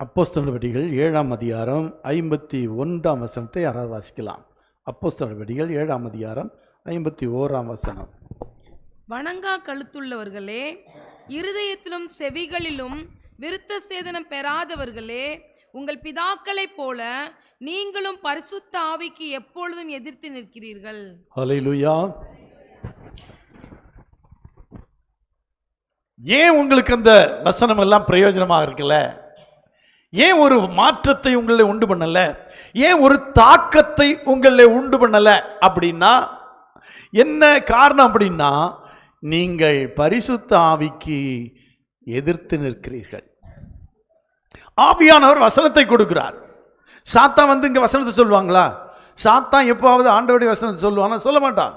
அப்போஸ்தலர் நடவடிக்கைகள் 7ஆம் அதிகாரம் 51ஆம் வசனத்தை யாராவது வாசிக்கலாம்? அப்போஸ்தலர் நடவடிக்கைகள் 7ஆம் அதிகாரம் 51ஆம் வசனம். வணங்கா கழுத்துள்ளவர்களே, இருதயத்திலும் செவிகளிலும் விருத்த சேதனம் பெறாதவர்களே, உங்கள் பிதாக்களைப் போல நீங்களும் பரிசுத்த ஆவிக்கு எப்பொழுதும் எதிர்த்து நிற்கிறீர்கள். ஹல்லேலூயா. ஏன் உங்களுக்கு அந்த வசனம் எல்லாம் பிரயோஜனமாக இருக்குல்ல? ஏன் ஒரு மாற்றத்தை உங்களை உண்டு பண்ணல? ஏன் ஒரு தாக்கத்தை உங்களை உண்டு பண்ணல அப்படின்னா என்ன காரணம் அப்படின்னா, நீங்கள் பரிசுத்த ஆவிக்கு எதிர்த்து நிற்கிறீர்கள். ஆவியானவர் வசனத்தை கொடுக்கிறார். சாத்தான் வந்து இங்க வசனத்தை சொல்லுவாங்களா? சாத்தான் எப்போவாவது ஆண்டவருடைய வசனத்தை சொல்லுவானா? சொல்ல மாட்டான்.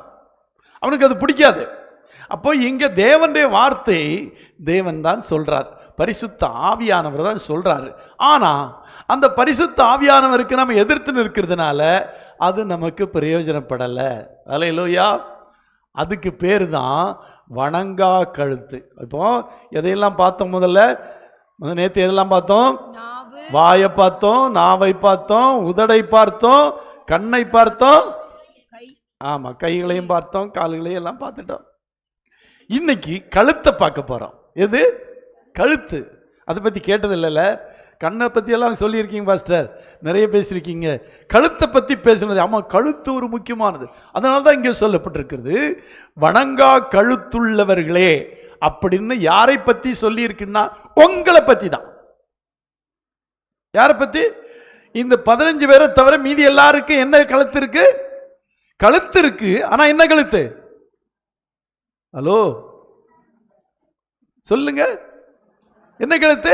அவனுக்கு அது பிடிக்காது. அப்போ இங்க தேவனுடைய வார்த்தை தேவன் தான் சொல்றார், பரிசுத்த ஆவியானவர் தான் சொல்றாரு. ஆனா அந்த பரிசுத்த ஆவியானவருக்கு நம்ம எதிர்த்து நிற்கிறதுனால அது நமக்கு பிரயோஜனப்படல. அல்லேலூயா. அதுக்கு பேர் தான் வணங்கா கழுத்து. இப்போ எதையெல்லாம் பார்த்தோம்? முதல்ல நேற்று எதெல்லாம் பார்த்தோம்? வாயை பார்த்தோம், நாவை பார்த்தோம், உதடை பார்த்தோம், கண்ணை பார்த்தோம், ஆமா கைகளையும் பார்த்தோம், கால்களையும் எல்லாம் பார்த்துட்டோம். இன்னைக்கு கழுத்தை பார்க்க போறோம். எது? கழுத்து. அதை பத்தி கேட்டது இல்லைல்ல? கண்ணை பத்தி எல்லாம் சொல்லியிருக்கீங்க பாஸ்டர், நிறைய பேசியிருக்கீங்க. கழுத்தை பத்தி பேசுனது, ஆமா கழுத்து ஒரு முக்கியமானது. அதனால தான் இங்கே சொல்லப்பட்டிருக்கிறது, வணங்கா கழுத்துள்ளவர்களே அப்படின்னு. யாரை பத்தி சொல்லி இருக்குன்னா உங்களை பத்தி தான். யாரை பத்தி? இந்த 15 பேரை தவிர மீதி எல்லாருக்கும் என்ன கழுத்து இருக்கு? கழுத்து இருக்கு. ஆனா என்ன கழுத்து? ஹலோ சொல்லுங்க, என்ன கழுத்து?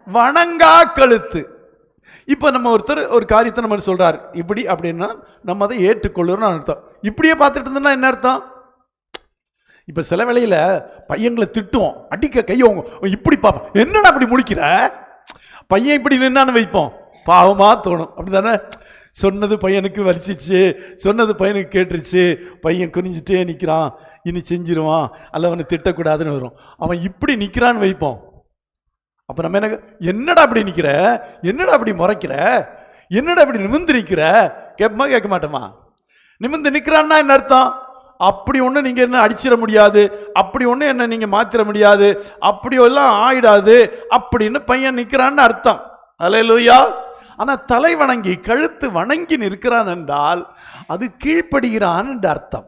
வணங்கா கழுத்து. இப்ப நம்ம ஒருத்தர் ஒரு காரியத்தை நம்ம சொல்றாரு இப்படி அப்படின்னா நம்ம அதை ஏற்றுக்கொள்ளுறோம் அர்த்தம். இப்படியே பார்த்துட்டு இருந்தோம்னா என்ன அர்த்தம்? இப்ப சில வேளையில பையங்களை திட்டுவோம், அடிக்க கையோங்க, இப்படி பார்ப்போம், என்னடா அப்படி முடிக்கிற, பையன் இப்படி நின்னான்னு வைப்போம், பாவமா தோணும். அப்படிதானே? சொன்னது பையனுக்கு வலிச்சிச்சு, சொன்னது பையனுக்கு கேட்டுருச்சு, பையன் குனிஞ்சிட்டே நிற்கிறான், இனி செஞ்சிருவான், அல்ல அவனை திட்டக்கூடாதுன்னு வரும். அவன் இப்படி நிற்கிறான்னு வைப்போம். அப்ப நம்ம என்ன, என்னடா அப்படி நிற்கிற, என்னடா அப்படி முறைக்கிற, என்னடா அப்படி நிமிந்து நிற்கிற கேட்போமா கேட்க மாட்டோமா? நிமிந்து நிற்கிறான்னா என்ன அர்த்தம்? அப்படி ஒன்று நீங்கள் என்ன அடிச்சிட முடியாது, அப்படி ஒன்று என்ன நீங்கள் மாற்றிட முடியாது, அப்படி எல்லாம் ஆயிடாது அப்படின்னு பையன் நிற்கிறான்னு அர்த்தம். அல்லேலூயா. ஆனால் தலை வணங்கி கழுத்து வணங்கி நிற்கிறான் என்றால் அது கீழ்ப்படுகிறான் என்று அர்த்தம்.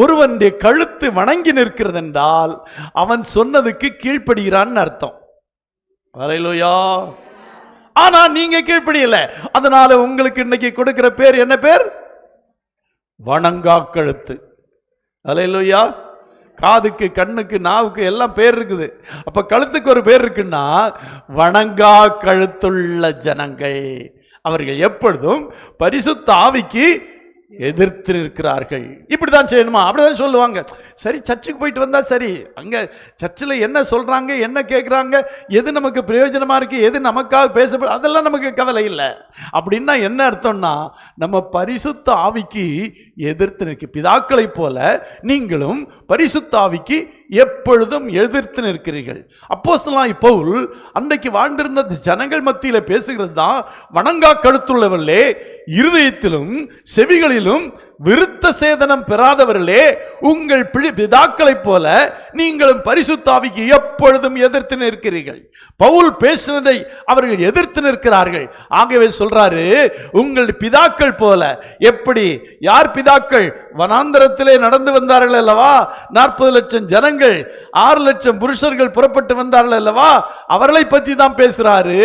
ஒருவனுடைய கழுத்து வணங்கி நிற்கிறது என்றால் அவன் சொன்னதுக்கு கீழ்ப்படுகிறான்னு அர்த்தம். அல்லேலூயா. ஆனா நீங்க கீழ்ப்படியல, அதனால உங்களுக்கு இன்னைக்கு கொடுக்கிற பேர் என்ன பேர்? வணங்கா கழுத்து. அல்லேலூயா. காதுக்கு, கண்ணுக்கு, நாவுக்கு எல்லாம் பேர் இருக்குது. அப்ப கழுத்துக்கு ஒரு பேர் இருக்குன்னா வணங்கா கழுத்துள்ள ஜனங்கள், அவர்கள் எப்பொழுதும் பரிசுத்த ஆவிக்கு எதிர்த்து இருக்கிறார்கள். இப்படிதான் செய்யணுமா? அப்படிதான் சொல்லுவாங்க. சரி, சர்ச்சுக்கு போயிட்டு வந்தா சரி, அங்க சர்ச்சில் என்ன சொல்றாங்க, என்ன கேட்குறாங்க, எது நமக்கு பிரயோஜனமா இருக்கு, எது நமக்காக பேசப்படும், அதெல்லாம் நமக்கு கவலை இல்லை. அப்படின்னா என்ன அர்த்தம்னா, நம்ம பரிசுத்த ஆவிக்கு எதிர்த்து நிற்க, பிதாக்களை போல நீங்களும் பரிசுத்த ஆவிக்கு எப்பொழுதும் எதிர்த்து நிற்கிறீர்கள். அப்போஸ்தலனாகிய பவுல் அன்றைக்கு வாழ்ந்திருந்த ஜனங்கள் மத்தியில பேசுகிறது தான் வணங்கா கழுத்துள்ளவர்களே, இருதயத்திலும் செவிகளிலும் விருத்த சேதனம் பெறாதவர்களே, உங்கள் பிதாக்களைப் போல நீங்களும் பரிசுத்த ஆவிக்கு எப்பொழுதும் எதிர்த்து நிற்கிறீர்கள். பவுல் பேசினதை அவர்கள் எதிர்த்து நிற்கிறார்கள். ஆகவே சொல்றாரு, உங்கள் பிதாக்கள் போல. எப்படி? யார் பிதாக்கள்? வனாந்தரத்திலே நடந்து வந்தார்கள் அல்லவா, 40 லட்சம் ஜனங்கள், 6 லட்சம் புருஷர்கள் புறப்பட்டு வந்தார்கள் அல்லவா, அவர்களை பற்றி தான் பேசுறாரு.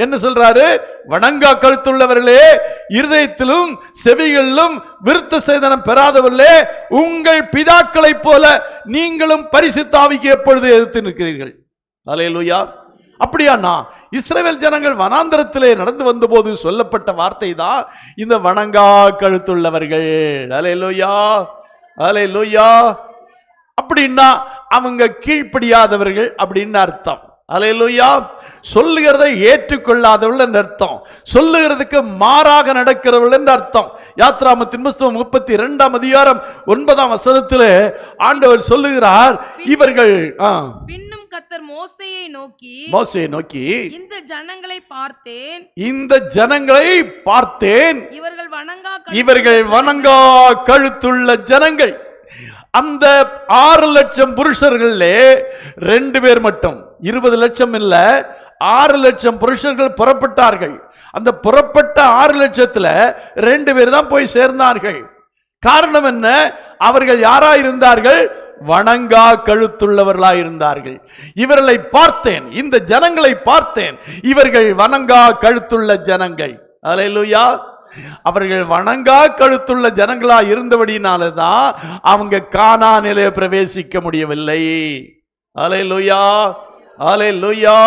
என்ன சொல்றாரு? வணங்கா கழுத்துள்ளவர்களே, இருதயத்திலும் செவிகளிலும் விருத்த சேதனம் பெறாதவர்களே, உங்கள் பிதாக்களை போல நீங்களும் பரிசுத்த ஆவிக்கு எப்பொழுது எதிர்த்து நிற்கிறீர்கள். அல்லேலூயா. அப்படியானா இஸ்ரவேல் ஜனங்கள் வனாந்தரத்திலே நடந்து வந்த போது சொல்லப்பட்ட வார்த்தை தான் இந்த வணங்கா கழுத்துள்ளவர்கள். அல்லேலூயா, அல்லேலூயா. அப்படின்னா அவங்க கீழ்ப்படியாதவர்கள் அப்படின்னு அர்த்தம். அல்லேலூயா. சொல்லுகிறதை ஏற்றுக்கொள்ளாதவர்கள் என்று அர்த்தம், சொல்லுகிறதுக்கு மாறாக நடக்கிறவர்கள் என்று அர்த்தம். யாத்ராமத்தின் புஸ்தகம் 32ஆம் அதிகாரம் 9ஆம் வசனத்திலே ஆண்டவர் சொல்லுகிறார், இவர்கள் பின்னும் கர்த்தர் கர்த்தர் மோசேயை நோக்கி இந்த ஜனங்களை பார்த்தேன், இவர்கள் வணங்கா கழுத்துள்ள ஜனங்கள். அந்த 6 லட்சம் புருஷர்களே 2 பேர் மட்டும், 20 லட்சம் இல்ல, 6 லட்சம் புருஷர்கள் புறப்பட்டார்கள். அந்த புறப்பட்ட 6 லட்சத்துல 2 பேர் தான் போய் சேர்ந்தார்கள். காரணம் என்ன? அவர்கள் யாரா இருந்தார்கள்? வணங்கா கழுத்துள்ளவர்களா இருந்தார்கள். இவர்களை பார்த்தேன், இந்த ஜனங்களை பார்த்தேன், இவர்கள் வணங்கா கழுத்துள்ள ஜனங்கள். அல்லேலூயா. அவர்கள் வணங்கா கழுத்துள்ள ஜனங்களா இருந்தபடினாலதான் அவங்க கானானிலே பிரவேசிக்க முடியவில்லை. அல்லேலூயா, அல்லேலூயா.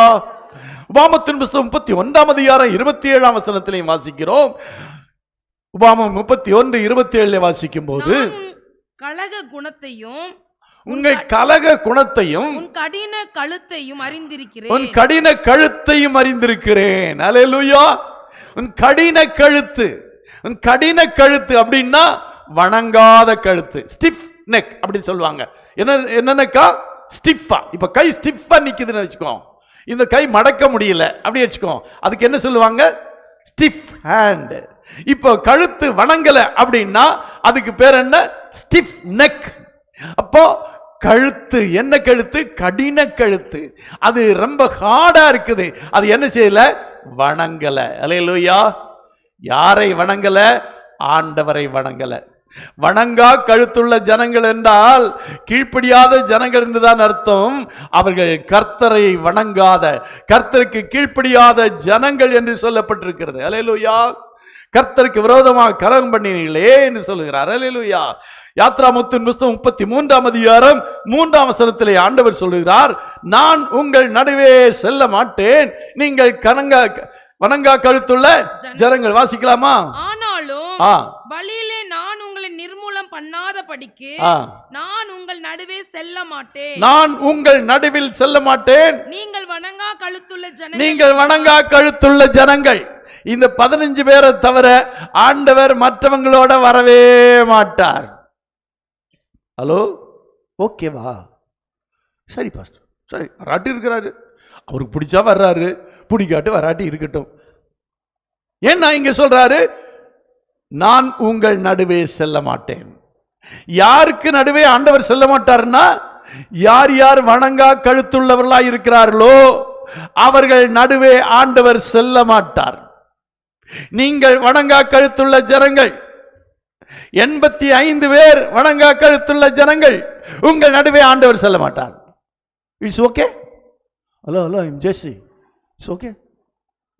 உபாமத்தின் புத்தகம் 31ஆம் அதிகாரம் 27ஆம் வசனத்திலையும் வாசிக்கிறோம். உபாமம் 31:27 வாசிக்கும் போது, கலக குணத்தையும் உங்கள் கலக குணத்தையும் உன் கடின கழுத்தையும் அறிந்திருக்கிறேன், உன் கடின கழுத்தையும் அறிந்திருக்கிறேன். அல்லேலூயா. உன் கடின கழுத்து, உன் கடின கழுத்து அப்படின்னா வணங்காத கழுத்து, ஸ்டிஃப் நெக் அப்படி சொல்லுவாங்க. என்னக்கா? ஸ்டிஃபா. இப்ப கை ஸ்டிஃபா நிக்குதுன்னு வச்சுக்கோ, இந்த கை மடக்க முடியல அப்படி வச்சுக்கோ, அதுக்கு என்ன சொல்லுவாங்க? Stiff hand. இப்போ கழுத்து வணங்கல அப்படின்னா அதுக்கு பேர் என்ன? Stiff neck. அப்போ கழுத்து என்ன கழுத்து? கடின கழுத்து. அது ரொம்ப ஹார்டா இருக்குது. அது என்ன செய்யல? வணங்கல. அல்லேலூயா. யாரை வணங்கல? ஆண்டவரை வணங்கல. வணங்கா கழுத்துள்ள ஜனங்கள் என்றால் கீழ்ப்படியாத ஜனங்கள் என்றுதான் அர்த்தம். அவர்கள் கர்த்தரை வணங்காத, கர்த்தருக்கு கீழ்ப்படியாத ஜனங்கள் என்று சொல்லப்பட்டிருக்கிறது. அல்லேலூயா. கர்த்தருக்கு விரோதமாக கலகம் பண்ணினீர்களே என்று சொல்லுகிறார். அல்லேலூயா. யாத்ராமத்தின் புத்தகம் 33ஆம் அதிகாரம் 3ஆம் வசனத்திலே ஆண்டவர் சொல்லுகிறார், நான் உங்கள் நடுவே செல்ல மாட்டேன், நீங்கள் வணங்கா கழுத்துள்ள ஜனங்கள். வாசிக்கலாமா? ஆனாலும் வழியிலே நான் உங்களை நிர்மூலம் பண்ணாதபடிக்கு நான் உங்கள் நடுவே செல்ல மாட்டேன், நான் உங்கள் நடுவில் செல்ல மாட்டேன், நீங்கள் வணங்கா கழுத்துள்ள ஜனங்கள், நீங்கள் வணங்கா கழுத்துள்ள ஜனங்கள். இந்த 15 பேரை தவிர ஆண்டவர் மற்றவங்களோட வரவே மாட்டார். ஹலோ, ஓகேவா? சரி பாஸ்டர், சரி வராட்டி இருக்கிறாரு, அவருக்கு பிடிச்சா வர்றாரு, பிடிக்காட்டு வராட்டி இருக்கட்டும். ஏன்னா இங்க சொல்றாரு, நான் உங்கள் நடுவே செல்ல மாட்டேன். யாருக்கு நடுவே ஆண்டவர் செல்ல மாட்டார்னா, யார் யார் வணங்கா கழுத்துள்ளவர்களா இருக்கிறார்களோ அவர்கள் நடுவே ஆண்டவர் செல்ல மாட்டார். நீங்கள் வணங்கா கழுத்துள்ள ஜனங்கள், 85 பேர் வணங்கா கழுத்துள்ள ஜனங்கள், உங்கள் நடுவே ஆண்டவர் செல்ல மாட்டார். It's okay. Hello hello Jessie, it's okay.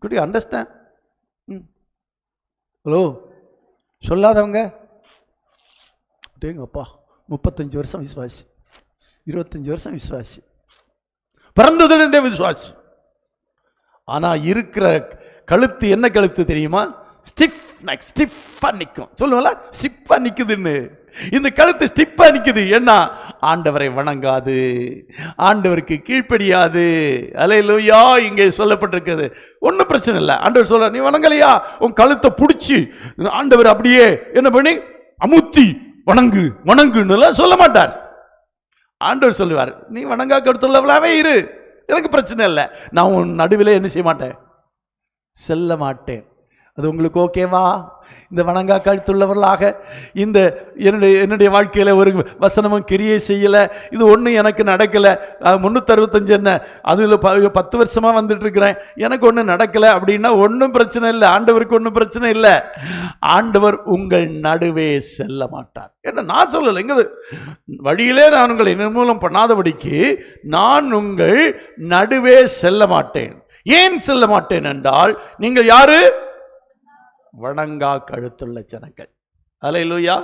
Good you understand? Hello, சொல்லாதவங்க அப்பா 35 வருஷம் விசுவாசி, 25 வருஷம் விசுவாசி, பிறந்ததிலிருந்தே விசுவாசி. ஆனா இருக்கிற கழுத்து என்ன கழுத்து தெரியுமா? ஸ்டிஃப் நெக், ஸ்டிஃபா நிக்கும். சொல்லுவாங்களா ஸ்டிஃபா நிக்குதுன்னு. இந்த கழுத்து ஸ்டிஃபா நிக்குது. என்ன? ஆண்டவரை வணங்காது, ஆண்டவருக்கு கீழ்ப்படியாது. அல்லேலூயா. இங்கே சொல்லப்பட்டிருக்கிறது. ஒன்றும் பிரச்சனை இல்லை. ஆண்டவர் சொல்ற, நீ வணங்கலையா, உன் கழுத்தை பிடிச்சி ஆண்டவர் அப்படியே என்ன பண்ணி அமுத்தி வணங்கு வணங்குன்னு சொல்ல மாட்டார். ஆண்டவர் சொல்லுவார், நீ வணங்கா கழுத்துள்ளவளாவே இரு, எனக்கு பிரச்சனை இல்லை, நான் உன் நடுவில் என்ன செய்ய மாட்டேன், செல்ல மாட்டேன். அது உங்களுக்கு ஓகேவா? இந்த வணங்கா கழுத்துள்ளவர்களாக இந்த என்னுடைய வாழ்க்கையில் ஒரு வசனமும் கிரியை செய்யலை, இது ஒன்றும் எனக்கு நடக்கலை, 365 என்ன அதில் 10 வருஷமாக வந்துட்டு இருக்கிறேன், எனக்கு ஒன்றும் நடக்கலை அப்படின்னா ஒன்றும் பிரச்சனை இல்லை. ஆண்டவருக்கு ஒன்றும் பிரச்சனை இல்லை. ஆண்டவர் உங்கள் நடுவே செல்ல மாட்டார். என்ன நான் சொல்லலை, எங்க வழியிலே நான் உங்களை நிர்மூலம் பண்ணாதபடிக்கு நான் உங்கள் நடுவே செல்ல மாட்டேன். ஏன் செல்ல மாட்டேன் என்றால், நீங்கள் யாரு? வணங்கா கழுத்துள்ள ஜனங்கள். அல்லேலூயா.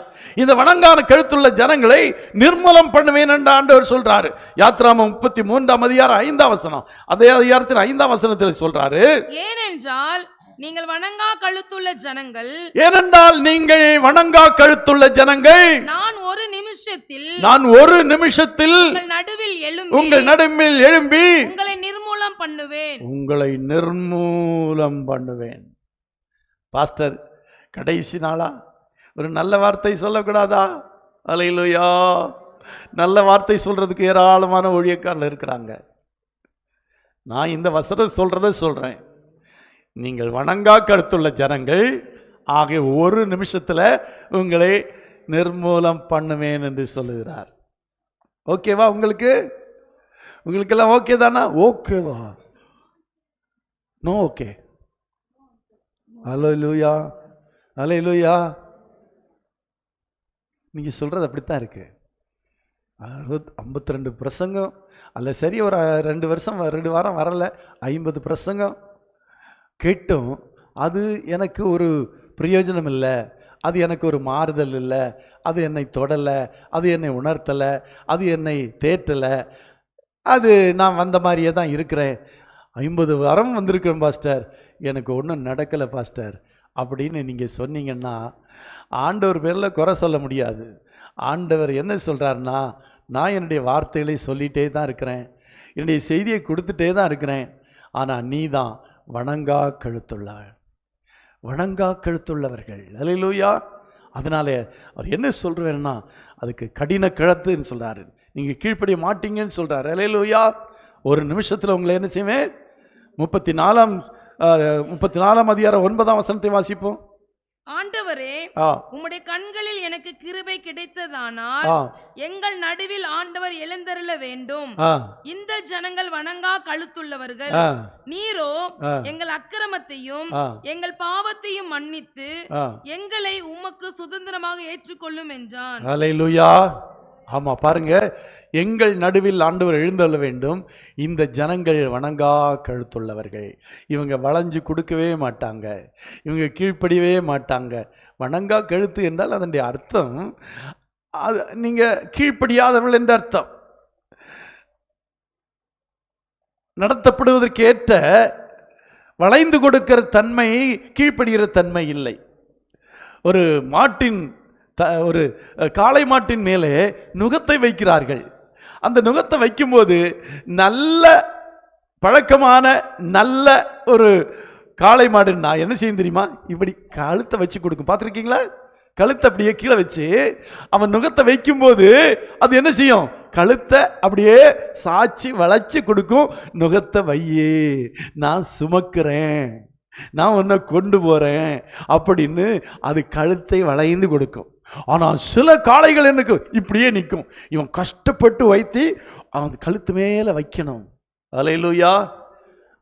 இந்த வணங்கான கழுத்துள்ள ஜனங்களை நிர்மூலம் பண்ணுவேன் என்று ஆண்டவர் சொல்றாரு. யாத்ராமம் 33ஆம் அதிகாரம் 5ஆம் வசனம், அதே அதிகாரத்தின் 5ஆம் வசனத்தில் சொல்றாரு, ஏனென்றால் நீங்கள் வணங்கா கழுத்துள்ள ஜனங்கள், ஏனென்றால் நீங்கள் வணங்கா கழுத்துள்ள ஜனங்கள், நான் ஒரு நிமிஷத்தில் உங்கள் நடுவில் எழும்பி உங்களை நிர்மூலம் பண்ணுவேன். பாஸ்டர், கடைசி நாளா ஒரு நல்ல வார்த்தை சொல்லக்கூடாதா? அல்லேலூயா. நல்ல வார்த்தை சொல்றதுக்கு ஏராளமான ஊழியக்காரர்கள் இருக்கிறாங்க. நான் இந்த வசனம் சொல்றத சொல்றேன். நீங்கள் வணங்கா கருத்துள்ள ஜனங்கள் ஆகிய ஒரு நிமிஷத்துல உங்களை நிர்மூலம் பண்ணுவேன் என்று சொல்லுகிறார். ஓகேவா? உங்களுக்கெல்லாம் ஓகே தானா? ஓகேவா? No okay. அல்லேலூயா, அல்லேலூயா. நீங்க சொல்றது அப்படித்தான் இருக்கு. 52 பிரசங்கம் அல்ல, சரி, ஒரு 2 வாரம் வரல, 50 பிரசங்கம் கேட்டும் அது எனக்கு ஒரு பிரயோஜனம் இல்லை, அது எனக்கு ஒரு மாறுதல் இல்லை, அது என்னை தொடலை, அது என்னை உணர்த்தலை, அது என்னை தேற்றலை, அது நான் வந்த மாதிரியே தான் இருக்கிறேன். 50 வாரம் வந்திருக்கிறேன் பாஸ்டர், எனக்கு ஒன்றும் நடக்கலை பாஸ்டர் அப்படின்னு நீங்கள் சொன்னீங்கன்னா ஆண்டவர் பேரில் குறை சொல்ல முடியாது. ஆண்டவர் என்ன சொல்கிறாருன்னா, நான் என்னுடைய வார்த்தைகளை சொல்லிகிட்டே தான் இருக்கிறேன், என்னுடைய செய்தியை கொடுத்துட்டே தான் இருக்கிறேன், ஆனால் நீ தான் வணங்கா கழுத்துள்ளவர்கள். அல்லேலூயா. அதனால அவர் என்ன சொல்கிறேன்னா, அதுக்கு கடின கழுத்துன்னு சொல்கிறாரு, நீங்கள் கீழ்ப்படிய மாட்டீங்கன்னு சொல்கிறார். அல்லேலூயா. ஒரு நிமிஷத்தில் உங்களை என்ன செய்வேன்? 34ஆம் அதிகாரம் 9ஆம் வசனத்தை வாசிப்போம். ஆண்டவரே, உம்முடைய கண்களில் எனக்கு கிருபை கிடைத்ததானால் எங்கள் நடுவில் ஆண்டவர் எழுந்தருள வேண்டும். இந்த ஜனங்கள் வணங்கா கழுத்துள்ளவர்கள். நீரோ எங்கள் அக்கிரமத்தையும் எங்கள் பாவத்தையும் மன்னித்து எங்களை உமக்கு சுதந்திரமாக ஏற்றுக்கொள்ளும் என்றான். அல்லேலூயா. ஆமா, பாருங்க, எங்கள் நடுவில் ஆண்டவர் எழுந்தருள வேண்டும். இந்த ஜனங்கள் வணங்கா கழுத்துள்ளவர்கள். இவங்க வளைஞ்சு கொடுக்கவே மாட்டாங்க, இவங்க கீழ்ப்படியவே மாட்டாங்க. வணங்கா கழுத்து என்றால் அதனுடைய அர்த்தம் அது நீங்க கீழ்ப்படியாதவர்கள் என்ற அர்த்தம். நடத்தப்படுவதற்கு ஏற்ற வளைந்து கொடுக்கிற தன்மை, கீழ்ப்படுகிற தன்மை இல்லை. ஒரு காளை மாட்டின் மேலே நுகத்தை வைக்கிறார்கள். அந்த நுகத்தை வைக்கும்போது நல்ல பழக்கமான நல்ல ஒரு காளை மாடு நான் என்ன செய்யும் தெரியுமா? இப்படி கழுத்தை வச்சு கொடுக்கும். பார்த்துருக்கீங்களா? கழுத்தை அப்படியே கீழே வச்சு அவன் நுகத்தை வைக்கும்போது அது என்ன செய்யும்? கழுத்தை அப்படியே சாட்சி வளைச்சு கொடுக்கும். நுகத்தை வையே, நான் சுமக்கிறேன், நான் உன்னை கொண்டு போறேன் அப்படின்னு அது கழுத்தை வளைந்து கொடுக்கும். ஆனால் சில காளைகள் எனக்கு இப்படியே நிற்கும். இவன் கஷ்டப்பட்டு வைத்து அவன் கழுத்து மேல வைக்கணும். அல்லேலூயா.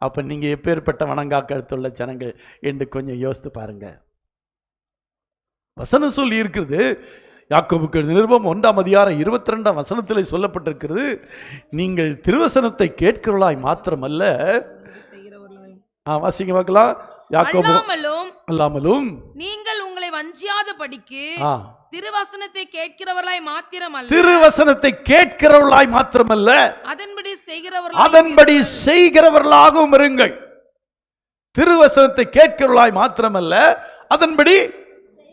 அப்ப நீங்க எப்பேற்பட்ட வணங்கா கழுத்துள்ள ஜனங்கள் என்று கொஞ்சம் யோசித்து பாருங்க. வசனம் சொல்லி இருக்கிறது, யாக்கோபுக்கு நிருபம் 1ஆம் அதிகாரம் 22ஆம் வசனத்தில் சொல்லப்பட்டிருக்கிறது, நீங்கள் திருவசனத்தை கேட்கிறவர்களாய் மாத்திரமல்ல. வாசிங்க பார்க்கலாம். அல்லாமலும் நீங்கள் உங்களை வஞ்சியாத படிக்கு திருவசனத்தை கேட்கிறவர்களாய் மாத்திரமல்ல அதன்படி செய்கிறவர்களாகவும் இருங்கள். திருவசனத்தை கேட்கிறவர்களாய் மாத்திரமல்ல அதன்படி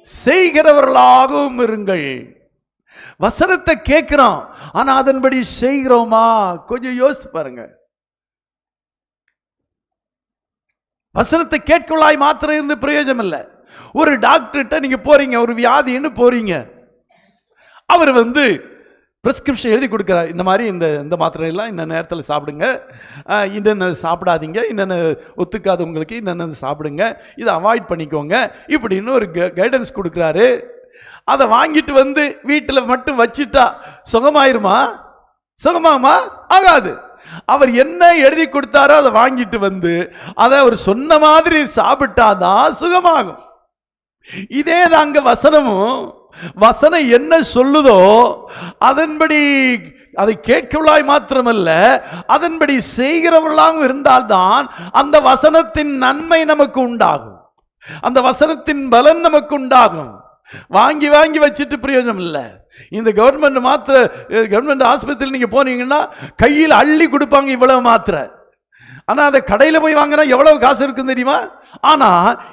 செய்கிறவர்களாகவும் இருங்கள். வசனத்தை கேட்கிறோம், ஆனா அதன்படி செய்கிறோமா? கொஞ்சம் யோசித்து பாருங்க. வசனத்தை கேட்கலாய் மாத்திரம் இருந்து பிரயோஜனம் இல்லை. ஒரு டாக்டர்கிட்ட நீங்க போறீங்க, ஒரு வியாதின்னு போறீங்க, அவர் பிரிஸ்கிரிப்ஷன் எழுதி கொடுக்குறார். இந்த மாதிரி இந்த மாத்திரை எல்லாம் இந்த நேரத்தில் சாப்பிடுங்க, இன்னென்ன சாப்பிடாதீங்க, இன்னென்ன ஒத்துக்காதவங்களுக்கு இன்னென்ன சாப்பிடுங்க, இதை அவாய்ட் பண்ணிக்கோங்க இப்படின்னு ஒரு கைடன்ஸ் கொடுக்குறாரு. அதை வாங்கிட்டு வீட்டில் மட்டும் வச்சுட்டா சுகமாயிருமா? சுகமாகுமா? ஆகாது. அவர் என்ன எழுதி கொடுத்தாரோ அதை வாங்கிட்டு அதை அவர் சொன்ன மாதிரி சாப்பிட்டாதான் சுகமாகும். இதே தாங்க வசனமும். வசனம் என்ன சொல்லுதோ அதன்படி அதை கேட்கவளாய் மாத்திரமல்ல அதன்படி செய்கிறவர்களாகவும் இருந்தால்தான் அந்த வசனத்தின் நன்மை நமக்கு உண்டாகும், அந்த வசனத்தின் பலன் நமக்கு உண்டாகும். வாங்கி வாங்கி வச்சுட்டு பிரயோஜனம் இல்லை. இந்த கவர்மெண்ட் ஆஸ்பத்திரியில் நீங்க போனீங்கன்னா கையில் அள்ளி கொடுப்பாங்க இவ்வளவு மாத்திரை. ஆனா அந்த கடையில் போய் வாங்கினா எவ்வளவு காசு இருக்குன்னு தெரியுமா? ஆனா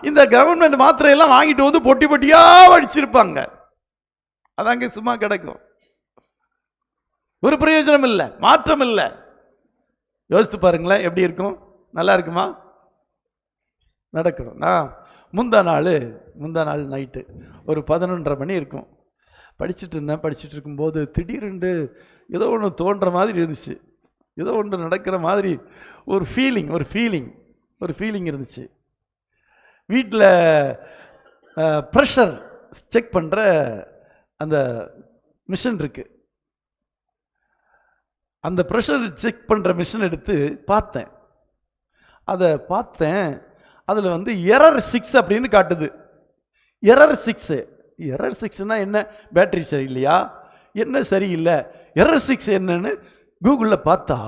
இந்த கவர்மெண்ட் மாத்திரை எல்லாம் வாங்கிட்டு பொட்டி பொட்டியா வடிச்சிருப்பாங்க. அதாங்க சும்மா கிடைக்கும், ஒரு பிரயோஜனம் இல்லை, மாற்றம் இல்லை. யோசித்து பாருங்களேன், எப்படி இருக்கும்? நல்லா இருக்குமா? நடக்கணும். நான் முந்தா நாள் நைட்டு ஒரு 11:30 மணி இருக்கும், படிச்சுட்டு இருக்கும்போது திடீரென்று ஏதோ ஒன்று தோன்ற மாதிரி இருந்துச்சு. ஏதோ ஒன்று நடக்கிற மாதிரி ஒரு ஃபீலிங் இருந்துச்சு. வீட்டில் ப்ரெஷர் செக் பண்ணுற அந்த மிஷின் இருக்கு. அந்த ப்ரெஷர் செக் பண்ணுற மிஷின் எடுத்து பார்த்தேன். அதில் வந்து எரர் 6 அப்படின்னு காட்டுது. எரர் 6னா என்ன? பேட்டரி சரியில்லையா, என்ன சரியில்லை, எரர் 6 என்னன்னு கூகுளில் பார்த்தா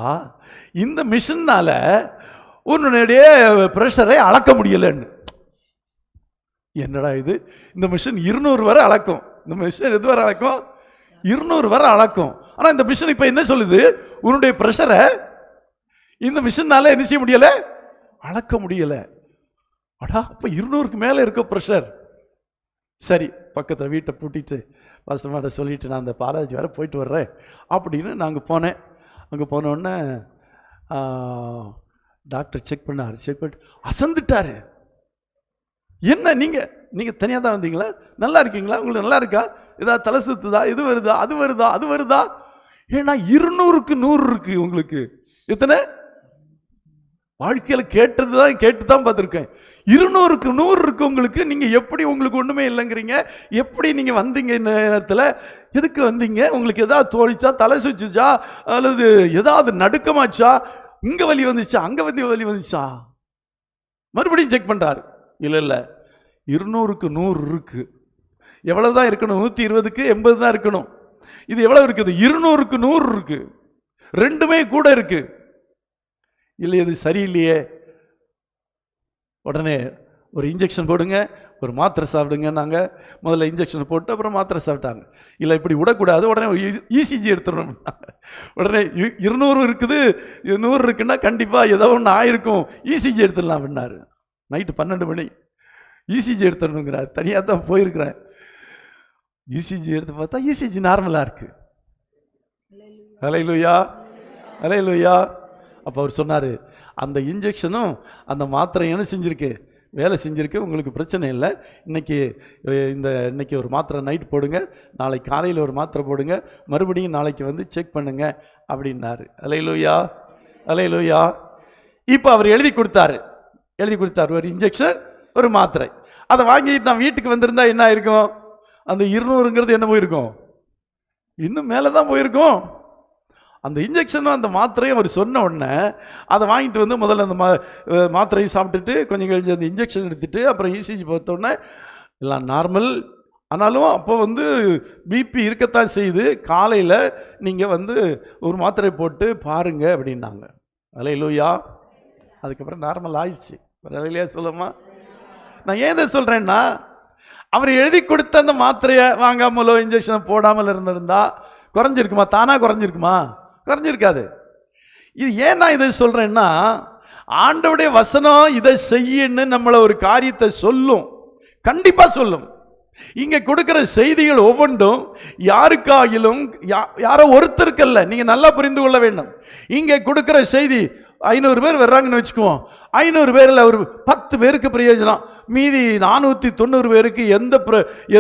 இந்த மிஷினால் உன்னுடைய ப்ரெஷரை அளக்க முடியலன்னு. என்னடா இது, இந்த மிஷின் 200 வரை அளக்கும். இந்த மிஷின் எது வரை அளக்கும்? 200 வரை அளக்கும். ஆனால் இந்த மிஷின் இப்போ என்ன சொல்லுது? உன்னுடைய ப்ரெஷரை இந்த மிஷினால என்ன செய்ய முடியலை, அளக்க முடியலை. அடா, அப்போ 200க்கு மேலே இருக்க ப்ரெஷர். சரி, பக்கத்தில் வீட்டை பூட்டிட்டு பாஸ்டர்மாட்ட சொல்லிட்டு நான் அந்த பாலாஜி வரை போயிட்டு வர்றேன் அப்படின்னு நாங்கள் போனேன். அங்கே போனோடனே டாக்டர் செக் பண்ணிட்டு அசந்துட்டாரு. என்ன நீங்கள் தனியாக தான் வந்தீங்களா? நல்லா இருக்கீங்களா? உங்களுக்கு நல்லா இருக்கா? ஏதாவது தலை சுத்துதா? இது வருதா, அது வருதா? ஏன்னா 200க்கு 100 இருக்கு உங்களுக்கு. எத்தனை வாழ்க்கையில் கேட்டு தான் பார்த்துருக்கேன். 200க்கு 100 இருக்கு உங்களுக்கு. நீங்கள் எப்படி உங்களுக்கு ஒன்றுமே இல்லைங்கிறீங்க? எப்படி நீங்கள் வந்தீங்க? இந்த நேரத்தில் எதுக்கு வந்தீங்க? உங்களுக்கு ஏதாவது தோழிச்சா, தலை சுச்சுச்சா, அல்லது ஏதாவது நடுக்கமாச்சா, இங்கே வலி வந்துச்சா, அங்கே வலி வந்துச்சா? மறுபடியும் செக் பண்ணுறாரு. இல்லை 200க்கு 100 இருக்கு. எவ்வளவு தான் இருக்கணும்? 120க்கு 80 தான் இருக்கணும். இது எவ்வளவு இருக்குது? 200க்கு 100 இருக்கு. ரெண்டுமே கூட இருக்கு. இல்லை, இது சரியில்லையே. உடனே ஒரு இன்ஜெக்ஷன் போடுங்க, ஒரு மாத்திரை சாப்பிடுங்க. நாங்கள் முதல்ல இன்ஜெக்ஷன் போட்டு அப்புறம் மாத்திரை சாப்பிட்டாங்க. இல்லை, இப்படி விடக்கூடாது, உடனே இசிஜி எடுத்துடணும். உடனே 200 இருக்குது, 100 இருக்குன்னா கண்டிப்பாக ஏதோ ஒன்று ஆயிருக்கும், இசிஜி எடுத்துடலாம் அப்படின்னாரு. நைட்டு 12 மணி இசிஜி எடுத்துடணுங்கிறார். தனியாக தான் போயிருக்கிறேன். இசிஜி எடுத்து பார்த்தா இசிஜி நார்மலாக இருக்கு. ஹல்லேலூயா. அப்போ அவர் சொன்னார், அந்த இன்ஜெக்ஷனும் அந்த மாத்திரையும் என்ன செஞ்சிருக்கு? வேலை செஞ்சிருக்கு. உங்களுக்கு பிரச்சனை இல்லை. இன்னைக்கு ஒரு மாத்திரை நைட் போடுங்க, நாளைக்கு காலையில் ஒரு மாத்திரை போடுங்க, மறுபடியும் நாளைக்கு வந்து செக் பண்ணுங்க அப்படின்னாரு. ஹல்லேலூயா. இப்போ அவர் எழுதி கொடுத்தாரு ஒரு இன்ஜெக்ஷன், ஒரு மாத்திரை. அதை வாங்கிட்டு நான் வீட்டுக்கு வந்திருந்தா என்ன ஆயிருக்கும்? அந்த 200ங்கிறது என்ன போயிருக்கும்? இன்னும் மேலே தான் போயிருக்கும். அந்த இன்ஜெக்ஷனும் அந்த மாத்திரையும் அவர் சொன்ன உடனே அதை வாங்கிட்டு வந்து முதல்ல அந்த மாத்திரையை சாப்பிட்டுட்டு கொஞ்சம் கழிச்சு அந்த இன்ஜெக்ஷன் எடுத்துட்டு அப்புறம் இசிஜி பார்த்தோன்னே எல்லாம் நார்மல். ஆனாலும் அப்போ வந்து பிபி இருக்கத்தான் செய்யுது. காலையில் நீங்கள் வந்து ஒரு மாத்திரை போட்டு பாருங்க அப்படின்னாங்க. ஹல்லேலூயா. அதுக்கப்புறம் நார்மல் ஆயிடுச்சு. ஹல்லேலூயா சொல்லுமா. நான் ஏன் இதை சொல்கிறேன்னா, அவர் எழுதி கொடுத்த அந்த மாத்திரையை வாங்காமலோ இன்ஜெக்ஷனை போடாமல் இருந்திருந்தா குறைஞ்சிருக்குமா? தானாக குறைஞ்சிருக்காது. இது ஏன் நான் இதை சொல்கிறேன்னா, ஆண்டவருடைய வசனம் இதை செய்யன்னு நம்மளை ஒரு காரியத்தை சொல்லும், கண்டிப்பாக சொல்லும். இங்கே கொடுக்குற செய்திகள் ஒவ்வொன்றும் யாருக்காகிலும் யாரோ ஒருத்தருக்கல்ல. நீங்கள் நல்லா புரிந்து கொள்ள வேண்டும். இங்கே கொடுக்குற செய்தி 500 பேர் வர்றாங்கன்னு வச்சுக்குவோம். 500 பேரில் ஒரு 10 பேருக்கு பிரயோஜனம், மீதி 490 பேருக்கு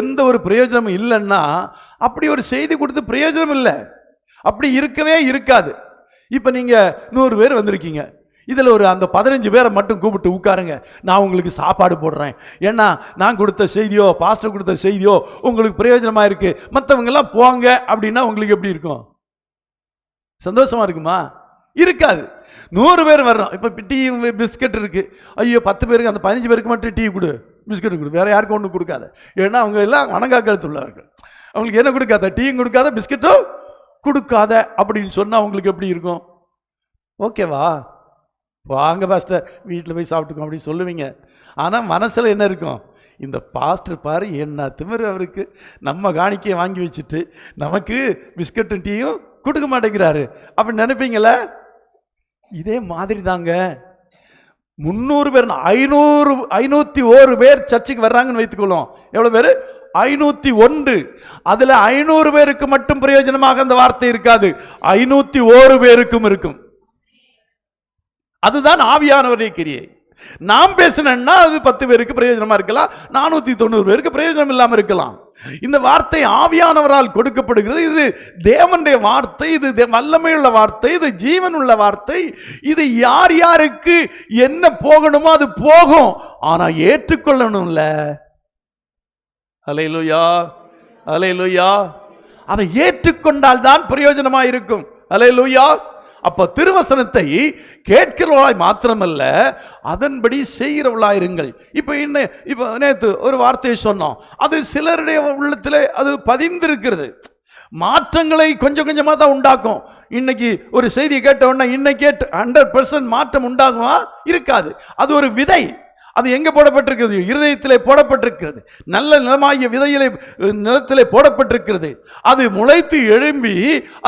எந்த ஒரு பிரயோஜனமும் இல்லைன்னா அப்படி ஒரு செய்தி கொடுத்து பிரயோஜனம் இல்லை. அப்படி இருக்கவே இருக்காது. இப்போ நீங்கள் 100 பேர் வந்திருக்கீங்க, இதில் அந்த 15 பேரை மட்டும் கூப்பிட்டு உட்காருங்க, நான் உங்களுக்கு சாப்பாடு போடுறேன். ஏன்னா நான் கொடுத்த செய்தியோ பாஸ்டர் கொடுத்த செய்தியோ உங்களுக்கு பிரயோஜனமாக இருக்கு, மற்றவங்கெல்லாம் போங்க அப்படின்னா உங்களுக்கு எப்படி இருக்கும்? சந்தோஷமா இருக்குமா? இருக்காது. 100 பேர் வர்றோம். இப்போ டீ பிஸ்கட் இருக்கு. ஐயோ 10 பேருக்கு, அந்த 15 பேருக்கு மட்டும் டீ கொடு, பிஸ்கட் கொடு, வேற யாருக்கும் ஒன்றும் கொடுக்காத. ஏன்னா அவங்க எல்லாம் வணங்காக்கழுத்துள்ளார்கள். அவங்களுக்கு என்ன கொடுக்காத? டீயும் கொடுக்காத, பிஸ்கட்டும் கொடுக்காத அப்படின்னு சொன்னா அவங்களுக்கு எப்படி இருக்கும்? ஓகேவா, வாங்க பாஸ்டர் வீட்டில் போய் சாப்பிட்டுக்கோ அப்படின்னு சொல்லுவீங்க. ஆனால் மனசில் என்ன இருக்கும்? இந்த பாஸ்டர் பாரு என்ன திமிரு அவருக்கு, நம்ம காணிக்கையை வாங்கி வச்சுட்டு நமக்கு பிஸ்கட்டும் டீயும் கொடுக்க மாட்டேங்கிறாரு அப்படின்னு நினைப்பீங்களே. இதே மாதிரி தாங்க 300 பேர் 501 பேர் சர்ச்சுக்கு வர்றாங்கன்னு வைத்துக்கொள்ளும். எவ்வளவு பேர்? 501. அதுல 500 பேருக்கு மட்டும் பிரயோஜனமாக அந்த வார்த்தை இருக்காது, 501 பேருக்கும் இருக்கும். அதுதான் ஆவியானவருடைய கிரியை. நாம் பேசினா அது 10 பேருக்கு பிரயோஜனமா இருக்கலாம், 490 பேருக்கு பிரயோஜனம் இல்லாம இருக்கலாம். இந்த வார்த்தை ஆவியானவரால் கொடுக்கப்படுகிறது. இது தேவனுடைய வார்த்தை, இது வல்லமையுள்ள வார்த்தை, இது ஜீவனுள்ள வார்த்தை. இது யார் யாருக்கு என்ன போகணுமோ அது போகும். ஆனா ஏற்றுக்கொள்ளணும்ல. அல்லேலூயா, அல்லேலூயா. அதை ஏற்றுக்கொண்டால் தான் பிரயோஜனமா இருக்கும். அல்லேலூயா. அப்ப திருவசனத்தை கேட்கிறவளாய் மாத்திரமல்ல, அதன்படி செய்கிறவளாயிருங்கள். இப்ப நேற்று ஒரு வார்த்தையை சொன்னோம், அது சிலருடைய உள்ளத்திலே அது பதிந்திருக்கிறது. மாற்றங்களை கொஞ்சம் கொஞ்சமா தான் உண்டாக்கும். இன்னைக்கு ஒரு செய்தி கேட்ட உடனே இன்னைக்கு 100% மாற்றம் உண்டாகுமா? இருக்காது. அது ஒரு விதை. அது எங்க போடப்பட்டிருக்கிறது? இருதயத்திலே போடப்பட்டிருக்கிறது. நல்ல நிலமாகிய விதையிலே நிலத்திலே போடப்பட்டிருக்கிறது. அது முளைத்து எழும்பி